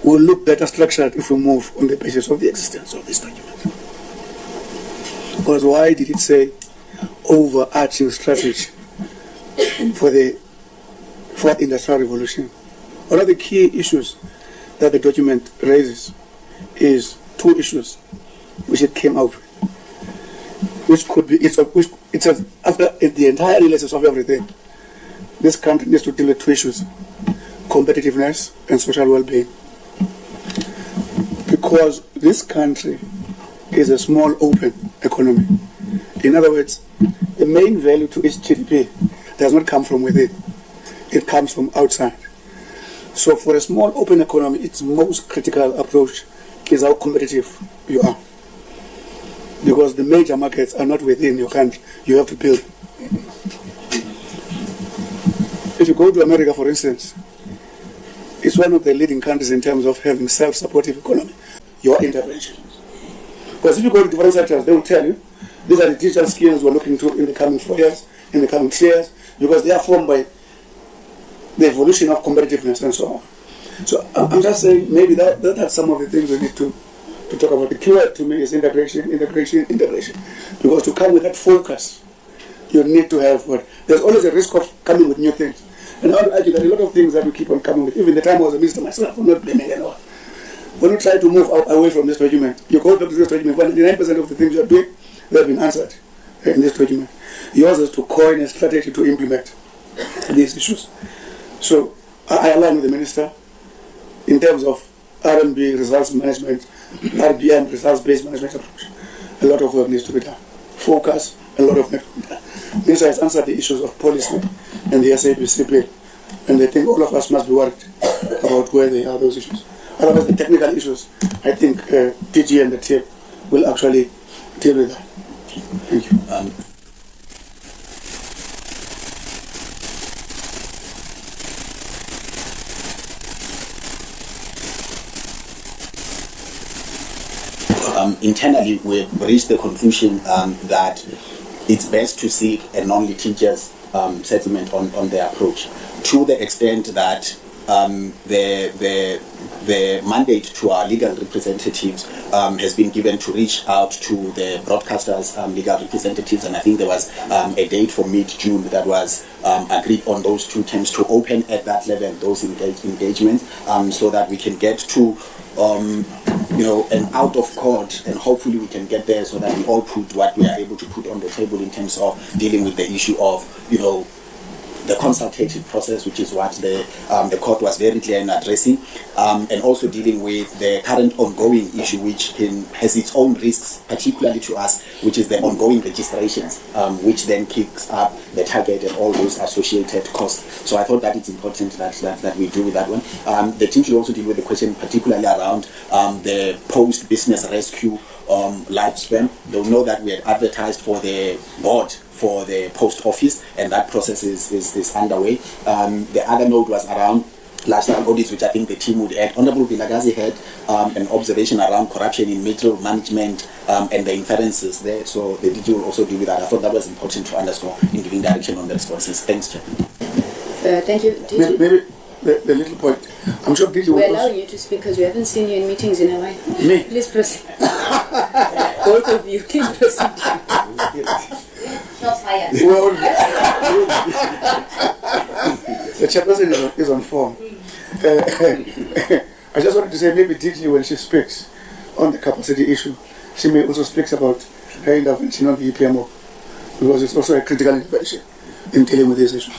we'll look better structured if we move on the basis of the existence of this document. Because why did it say overarching strategy for the Fourth Industrial Revolution? One of the key issues that the document raises is two issues which it came out with, which could be, after the entire analysis of everything, this country needs to deal with two issues: competitiveness and social well-being. Because this country is a small, open economy. In other words, the main value to its GDP does not come from within, it comes from outside. So for a small, open economy, its most critical approach is how competitive you are. Because the major markets are not within your country, you have to build. If you go to America, for instance, it's one of the leading countries in terms of having self-supportive economy. Your intervention. Because if you go to different sectors, they will tell you, these are the digital skills we're looking to in the coming 4 years, in the coming 3 years, because they are formed by the evolution of competitiveness and so on. So I'm just saying, maybe that's some of the things we need to talk about. The keyword to me is integration. Because to come with that focus, you need to have what? There's always a risk of coming with new things. And I would argue that a lot of things that we keep on coming with, even the time I was a minister myself, I'm not blaming anyone. When you try to move away from this document, you go back to this document, 99% of the things you're doing, they've been answered in this document. Yours is to coin a strategy to implement these issues. So I align with the minister in terms of R&B, results management, RBM, results-based management approach. A lot of work needs to be done. Focus, a lot of work to be done. The minister has answered the issues of policy and the SABC bill, and I think all of us must be worried about where they are, those issues. Otherwise, the technical issues, I think DG and the team will actually deal with that. Thank you. Internally, we've reached the conclusion that it's best to seek a non-litigious settlement on the approach, to the extent that the mandate to our legal representatives has been given to reach out to the broadcasters' legal representatives, and I think there was a date for mid-June that was agreed on those two terms to open at that level those engagements, so that we can get to an out of court, and hopefully we can get there so that we all put what we are able to put on the table in terms of dealing with the issue of the consultative process, which is what the court was very clear in addressing, and also dealing with the current ongoing issue, which has its own risks, particularly to us, which is the ongoing registrations, which then kicks up the target and all those associated costs. So I thought that it's important that we deal with that one. The team should also deal with the question particularly around the post-business rescue lifespan. They'll know that we had advertised for the board for the post office, and that process is underway. The other note was around lifestyle audits, which I think the team would add. Honorable Vilagazi had an observation around corruption in middle management and the inferences there, so the DG will also deal with that. I thought that was important to underscore in giving direction on the responses. Thanks, Chair. Thank you. DG. Maybe the little point. I'm sure DG We're will allowing you to speak because we haven't seen you in meetings in a while. Me? Please proceed. Both of you, please proceed. Shots fired. Well, the chairperson is on form. I just wanted to say, maybe DG, when she speaks on the capacity issue, she may also speak about her intervention on the EPMO, because it's also a critical intervention in dealing with these issues.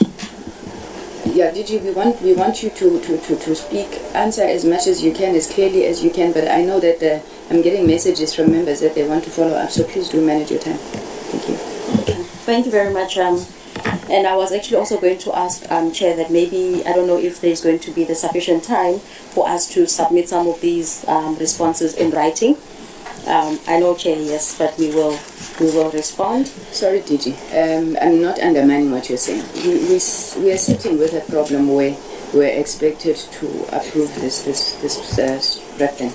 Yeah, DG, we want you to speak, answer as much as you can, as clearly as you can, but I know that I'm getting messages from members that they want to follow up, so please do manage your time. Thank you. Thank you very much. And I was actually also going to ask, Chair, that maybe, I don't know if there's going to be the sufficient time for us to submit some of these responses in writing. I know, Chair, yes, but we will respond. Sorry, DG. I'm not undermining what you're saying. We are sitting with a problem where we're expected to approve this draft plan.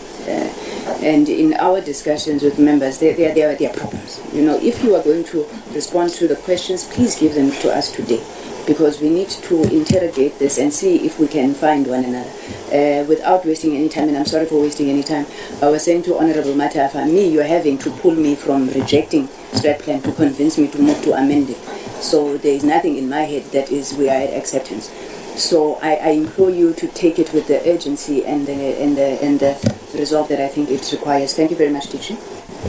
And in our discussions with members, there are problems. If you are going to respond to the questions, please give them to us today, because we need to interrogate this and see if we can find one another without wasting any time. And I'm sorry for wasting any time. I was saying to Honorable Matafa, you're having to pull me from rejecting draft plan to convince me to move to amend it. So there is nothing in my head that is we are at acceptance. So I implore you to take it with the urgency and the resolve that I think it requires. Thank you very much, teacher.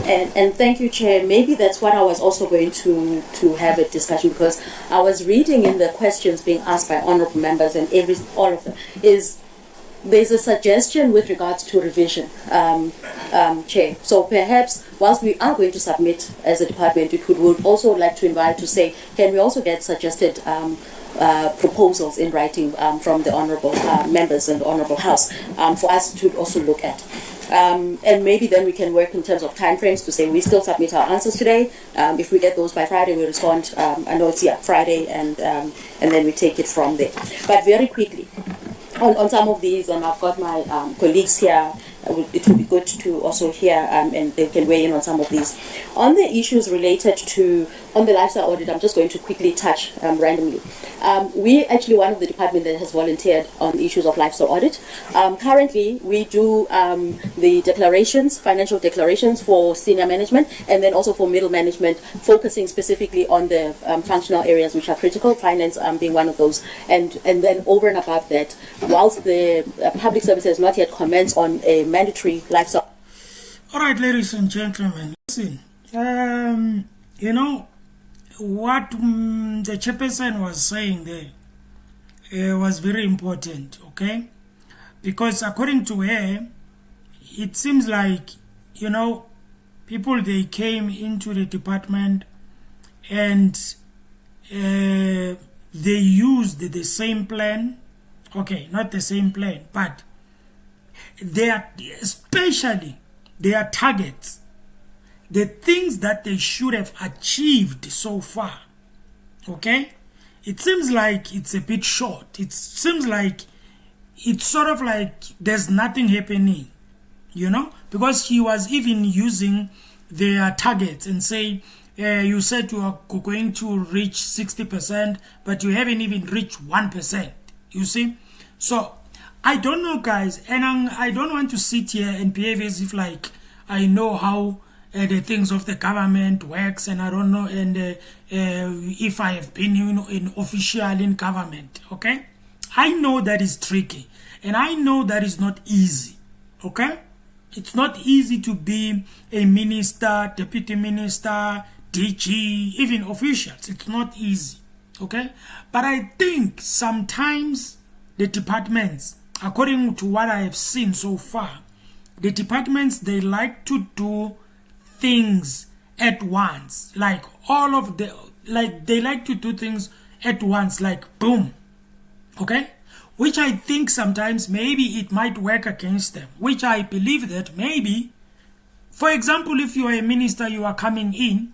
And thank you, Chair. Maybe that's what I was also going to have a discussion, because I was reading in the questions being asked by honourable members, and all of them there's a suggestion with regards to revision, Chair. So perhaps whilst we are going to submit as a department, we would also like to invite to say, can we also get suggested proposals in writing from the honourable members and the honourable House for us to also look at. And maybe then we can work in terms of timeframes to say we still submit our answers today. If we get those by Friday, we respond. I know it's Friday, and then we take it from there. But very quickly, on some of these, and I've got my colleagues here, it would be good to also hear, and they can weigh in on some of these. On the issues related to, on the lifestyle audit, I'm just going to quickly touch randomly. We actually one of the department that has volunteered on issues of lifestyle audit. Currently, we do the declarations, financial declarations for senior management, and then also for middle management, focusing specifically on the functional areas which are critical, finance being one of those. And then over and above that, whilst the public service has not yet commenced on a mandatory lifestyle. All right, ladies and gentlemen, listen. What the chairperson was saying there was very important, okay? Because according to her, it seems like, people, they came into the department and they used the same plan. Okay, not the same plan, but especially their targets the things that they should have achieved so far, okay, it seems like it's a bit short. It seems like it's sort of like there's nothing happening, you know, because he was even using their targets and say, you said you are going to reach 60%, but you haven't even reached 1%, you see. So I don't know, guys, and I don't want to sit here and behave as if like I know how the things of the government works, and I don't know, and if I have been in official in government, okay. I know that is tricky, and I know that is not easy, okay. It's not easy to be a minister, deputy minister, DG, even officials. It's not easy, okay. But I think sometimes the departments, according to what I have seen so far, the departments, they like to do things at once, like all of the, like they like to do things at once, like boom, okay, which I think sometimes maybe it might work against them, which I believe that maybe, for example, if you are a minister, you are coming in,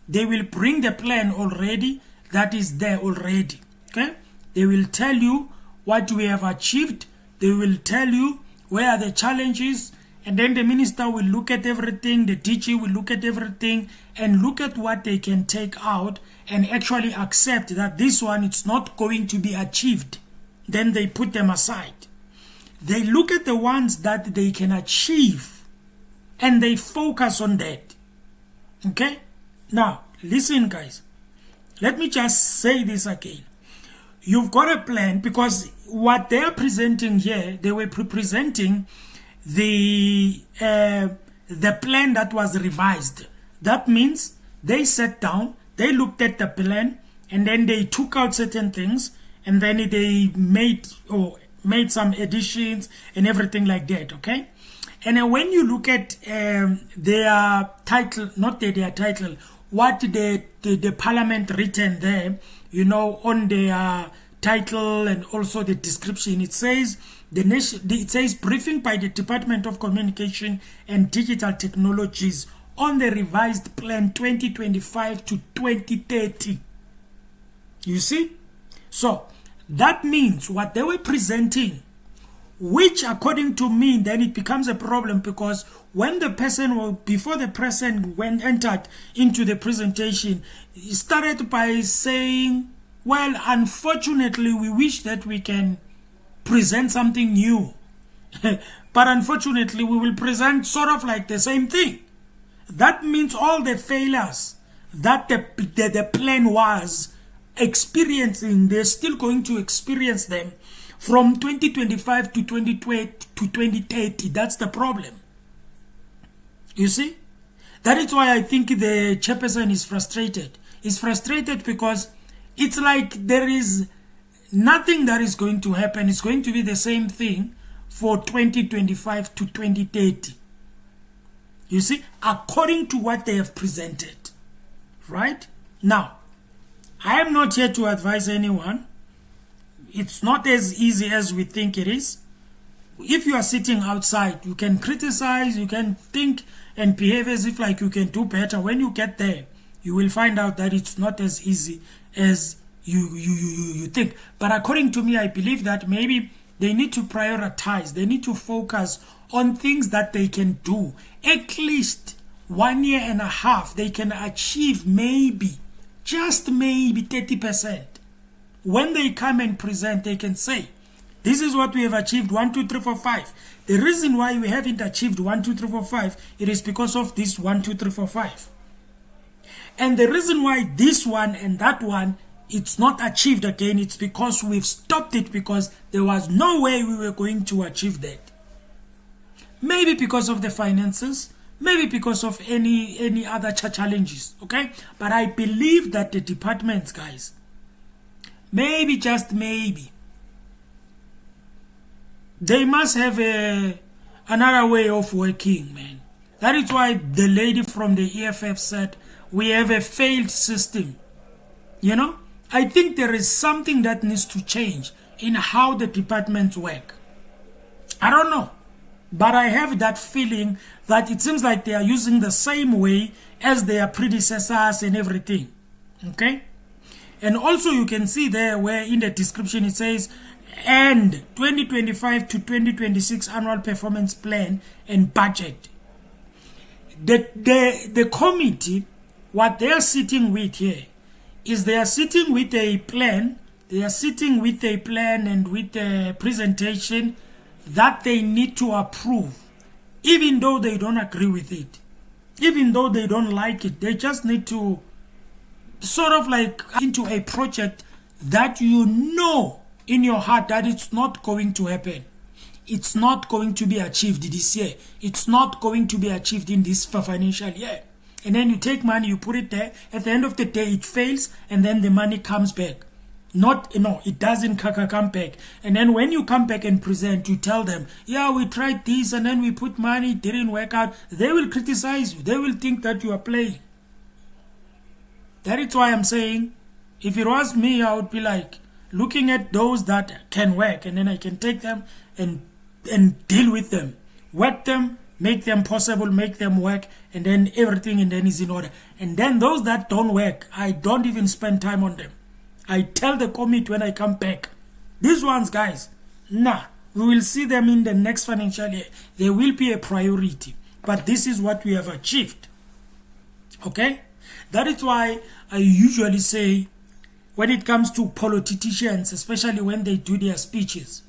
they will bring the plan already that is there already, okay. They will tell you what we have achieved, they will tell you where are the challenges, and then the minister will look at everything, the DG will look at everything and look at what they can take out and actually accept that this one it's not going to be achieved. Then they put them aside. They look at the ones that they can achieve and they focus on that. Okay? Now, listen, guys. Let me just say this again. You've got a plan, because what they are presenting here, they were presenting the plan that was revised. That means they sat down, they looked at the plan, and then they took out certain things, and then they made some additions and everything like that, okay. And when you look at their title, not their title, what the parliament written there, you know, on their title and also the description, it says it says briefing by the Department of Communication and Digital Technologies on the revised plan 2025 to 2030. You see? So that means what they were presenting, which according to me, then it becomes a problem, because when the person, before the person entered into the presentation, he started by saying, well, unfortunately, we wish that we can present something new. But unfortunately, we will present sort of like the same thing. That means all the failures that the plan was experiencing, they're still going to experience them from 2025 to 2020 to 2030. That's the problem. You see? That is why I think the chairperson is frustrated. He's frustrated because it's like there is nothing that is going to happen. It's going to be the same thing for 2025 to 2030. You see, according to what they have presented. Right? Now, I am not here to advise anyone. It's not as easy as we think it is. If you are sitting outside, you can criticize, you can think and behave as if like you can do better. When you get there, you will find out that it's not as easy as you think. But according to me, I believe that maybe they need to prioritize. They need to focus on things that they can do. At least 1.5 years, they can achieve maybe, just maybe 30%. When they come and present, they can say, this is what we have achieved, 1, 2, 3, 4, 5. The reason why we haven't achieved 1, 2, 3, 4, 5, it is because of this 1, 2, 3, 4, 5. And the reason why this one and that one, it's not achieved again, it's because we've stopped it, because there was no way we were going to achieve that. Maybe because of the finances, maybe because of any other challenges, okay? But I believe that the departments, guys, maybe, just maybe, they must have another way of working, man. That is why the lady from the EFF said, we have a failed system. You know, I think there is something that needs to change in how the departments work. I don't know, but I have that feeling that it seems like they are using the same way as their predecessors and everything. Okay? And also you can see there where in the description it says, and 2025 to 2026 annual performance plan and budget. The committee, what they are sitting with here is they are sitting with a plan. They are sitting with a plan and with a presentation that they need to approve, even though they don't agree with it, even though they don't like it. They just need to sort of like into a project that you know in your heart that it's not going to happen. It's not going to be achieved this year. It's not going to be achieved in this financial year. And then you take money, you put it there. At the end of the day, it fails, and then the money comes back. It doesn't come back. And then when you come back and present, you tell them, yeah, we tried this, and then we put money, it didn't work out. They will criticize you. They will think that you are playing. That is why I'm saying, if it was me, I would be like, looking at those that can work, and then I can take them and deal with them, work them, make them possible, make them work, and then everything and then is in order. And then those that don't work, I don't even spend time on them. I tell the committee when I come back, these ones, guys, nah, we will see them in the next financial year. They will be a priority, but this is what we have achieved. Okay? That is why I usually say, when it comes to politicians, especially when they do their speeches,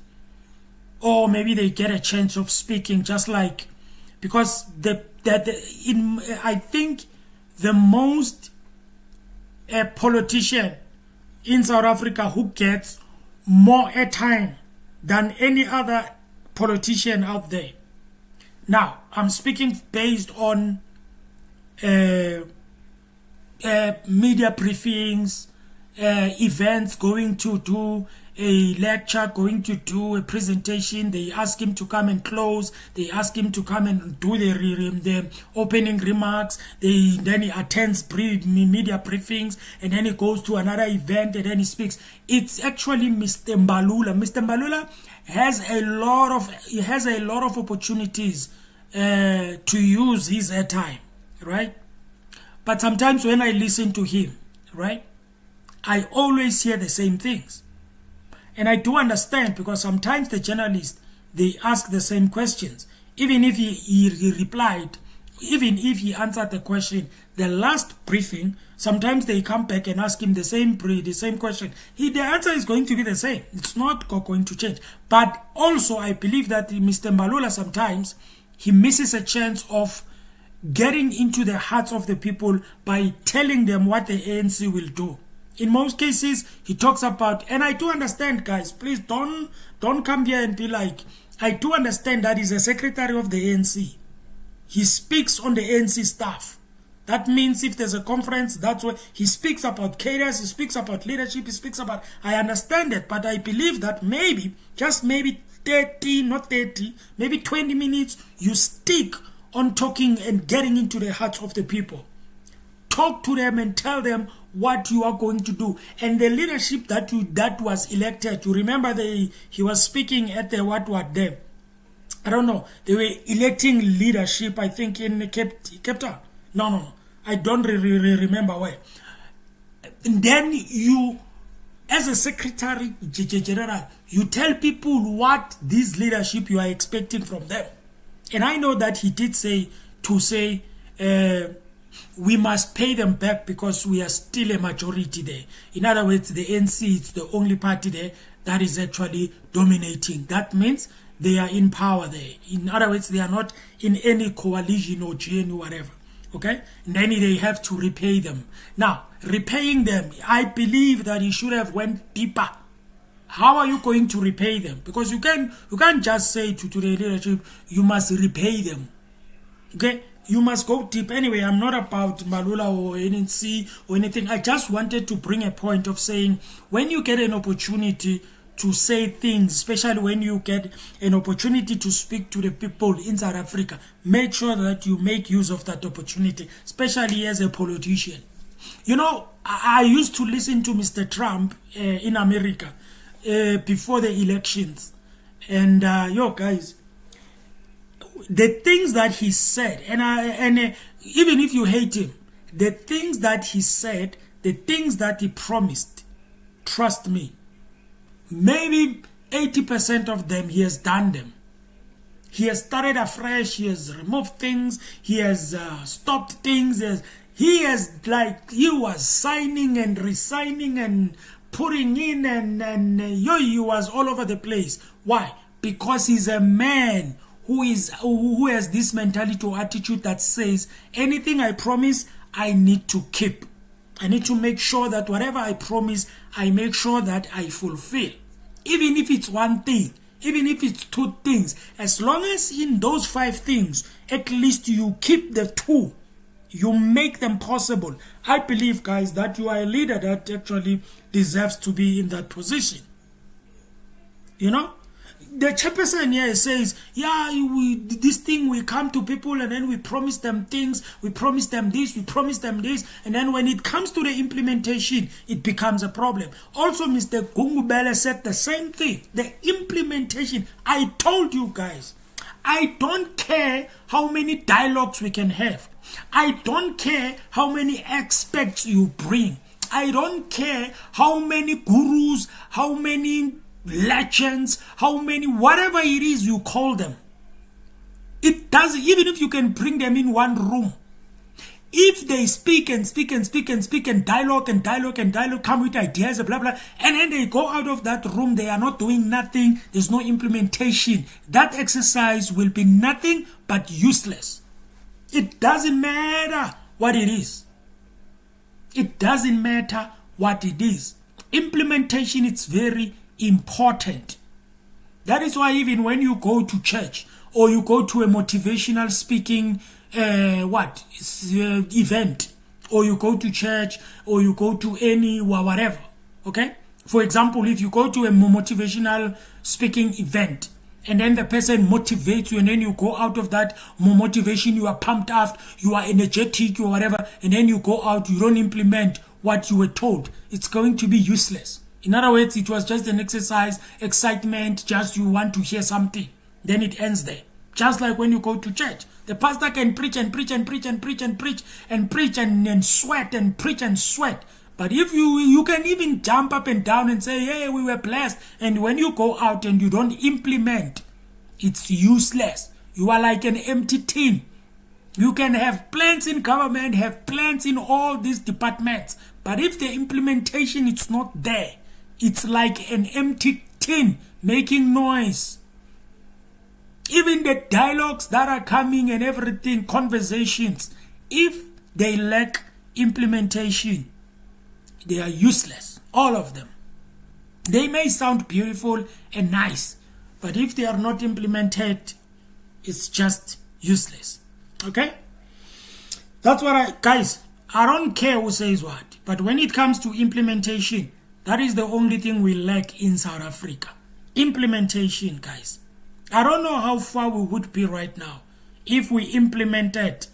or maybe they get a chance of speaking, just like, because I think the most politician in South Africa who gets more airtime than any other politician out there. Now, I'm speaking based on media briefings, events, going to do a lecture, going to do a presentation. They ask him to come and close. They ask him to come and do the opening remarks. Then he attends media briefings, and then he goes to another event, and then he speaks. It's actually Mr. Mbalula. Mr. Mbalula has a lot of opportunities to use his airtime, right? But sometimes when I listen to him, right, I always hear the same things. And I do understand, because sometimes the journalists, they ask the same questions. Even if he replied, even if he answered the question, the last briefing, sometimes they come back and ask him the same question. The answer is going to be the same. It's not going to change. But also, I believe that Mr. Mbalula sometimes, he misses a chance of getting into the hearts of the people by telling them what the ANC will do. In most cases, he talks about, and I do understand, guys, please don't come here and be like, I do understand that he's a secretary of the ANC. He speaks on the ANC staff. That means if there's a conference, that's where he speaks about cadres, he speaks about leadership, he speaks about, I understand it, but I believe that maybe, just maybe 20 minutes, you stick on talking and getting into the hearts of the people. Talk to them and tell them what you are going to do. And the leadership that was elected, you remember he was speaking at the what there. I don't know. They were electing leadership, I think, in Cape Town. No. I don't remember where. And then you, as a secretary general, you tell people what this leadership you are expecting from them. And I know that he did say we must pay them back because we are still a majority there. In other words, the ANC is the only party there that is actually dominating. That means they are in power there. In other words, they are not in any coalition or GN or whatever. Okay? And then they have to repay them. Now, repaying them, I believe that he should have went deeper. How are you going to repay them? Because you can't just say to the leadership, you must repay them. Okay? You must go deep. Anyway, I'm not about Mbalula or ANC or anything. I just wanted to bring a point of saying, when you get an opportunity to say things, especially when you get an opportunity to speak to the people in South Africa, make sure that you make use of that opportunity, especially as a politician. You know, I used to listen to Mr. Trump in America before the elections. And, guys, the things that he said, and even if you hate him, the things that he said, the things that he promised, trust me, maybe 80% of them he has done them. He has started afresh, he has removed things, he has stopped things, he was signing and resigning and putting in and he was all over the place. Why? Because he's a man who has this mentality or attitude that says, anything I promise, I need to keep. I need to make sure that whatever I promise, I make sure that I fulfill. Even if it's one thing, even if it's two things, as long as in those 5 things, at least you keep the 2, you make them possible. I believe, guys, that you are a leader that actually deserves to be in that position. You know? The chairperson here says, yeah, this thing, we come to people and then we promise them things, we promise them this, we promise them this, and then when it comes to the implementation, it becomes a problem. Also, Mr. Gungubele said the same thing. The implementation, I told you guys, I don't care how many dialogues we can have. I don't care how many experts you bring. I don't care how many gurus, how many legends, how many, whatever it is you call them. It does, even if you can bring them in one room. If they speak and speak and speak and speak and dialogue, come with ideas, blah, blah, and then they go out of that room, they are not doing nothing, there's no implementation. That exercise will be nothing but useless. It doesn't matter what it is. It doesn't matter what it is. Implementation is very important. That is why even when you go to church or you go to a motivational speaking event, or you go to church or you go to any whatever, okay? For example, if you go to a motivational speaking event and then the person motivates you and then you go out of that motivation, you are pumped up, you are energetic or whatever, and then you go out, you don't implement what you were told, it's going to be useless. In other words, it was just an exercise, excitement, just you want to hear something. Then it ends there. Just like when you go to church. The pastor can preach and preach and preach and preach and preach and preach and sweat and preach and sweat. But if you can even jump up and down and say, hey, we were blessed. And when you go out and you don't implement, it's useless. You are like an empty tin. You can have plans in government, have plans in all these departments. But if the implementation is not there, it's like an empty tin making noise. Even the dialogues that are coming and everything, conversations, if they lack implementation, they are useless. All of them. They may sound beautiful and nice, but if they are not implemented, it's just useless. Okay? That's what guys, I don't care who says what, but when it comes to implementation, that is the only thing we lack in South Africa. Implementation, guys. I don't know how far we would be right now if we implemented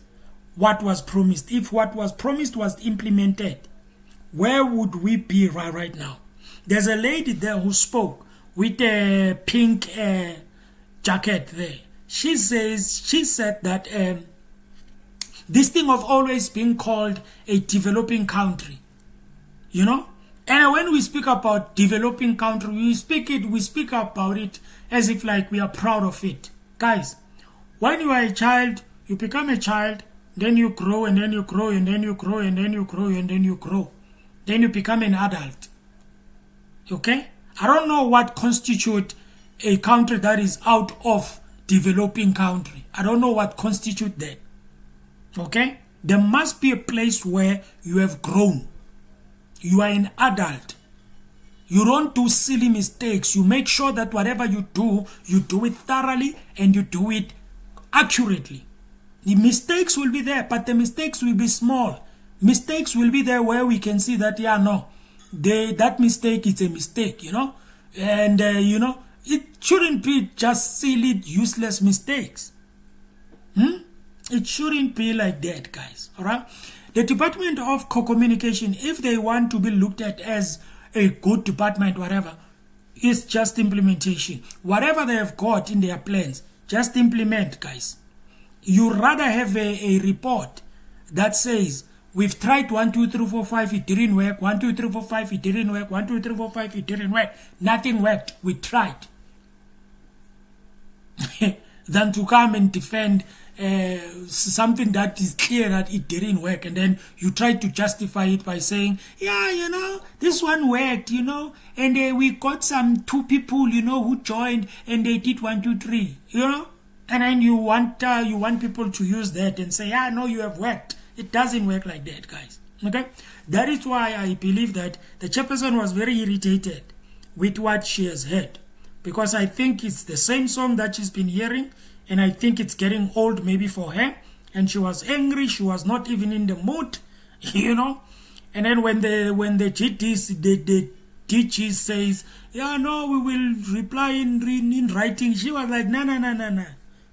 what was promised. If what was promised was implemented, where would we be right now? There's a lady there who spoke with a pink jacket there. She said that this thing of always being called a developing country, you know? And when we speak about developing country, we speak about it as if like we are proud of it. Guys, when you are a child, you become a child, then you grow and then you grow and then you grow and then you grow and then you grow. Then you become an adult. Okay? I don't know what constitutes a country that is out of developing country. I don't know what constitutes that. Okay? There must be a place where you have grown. You are an adult. You don't do silly mistakes. You make sure that whatever you do it thoroughly and you do it accurately. The mistakes will be there, but the mistakes will be small. Mistakes will be there where we can see that, yeah, no, that mistake is a mistake, you know. And, it shouldn't be just silly, useless mistakes. It shouldn't be like that, guys, all right? The Department of Communication, if they want to be looked at as a good department, whatever, it's just implementation. Whatever they have got in their plans, just implement, guys. You rather have a report that says, we've tried 1, 2, 3, 4, 5, it didn't work. 1, 2, 3, 4, 5, it didn't work. 1, 2, 3, 4, 5, it didn't work. Nothing worked. We tried. Than to come and defend something that is clear that it didn't work, and then you try to justify it by saying, yeah, you know, this one worked, you know, and we got some 2 people, you know, who joined and they did 1, 2, 3, you know, and then you want people to use that and say, yeah, no, you have worked. It doesn't work like that, guys. Okay, that is why I believe that the chairperson was very irritated with what she has heard, because I think it's the same song that she's been hearing, and I think it's getting old maybe for her, and she was angry. She was not even in the mood, you know. And then when the DG says, yeah, no, we will reply in writing, she was like, no,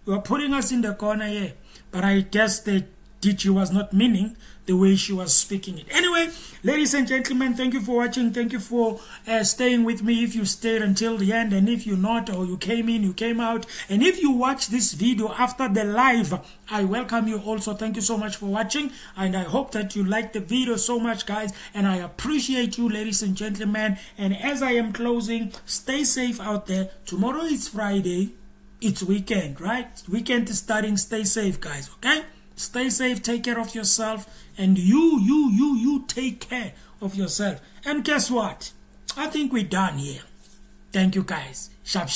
you are putting us in the corner here. But I guess the DG was not meaning the way she was speaking it. Anyway, ladies and gentlemen, thank you for watching. Thank you for staying with me. If you stayed until the end, and if you're not, or you came in, you came out, and if you watch this video after the live, I welcome you also. Thank you so much for watching, and I hope that you liked the video so much, guys, and I appreciate you, ladies and gentlemen. And as I am closing, stay safe out there. Tomorrow is Friday. It's weekend, right? Weekend is starting. Stay safe, guys, okay? Stay safe, take care of yourself, and you take care of yourself. And guess what? I think we're done here. Thank you, guys. Sharp.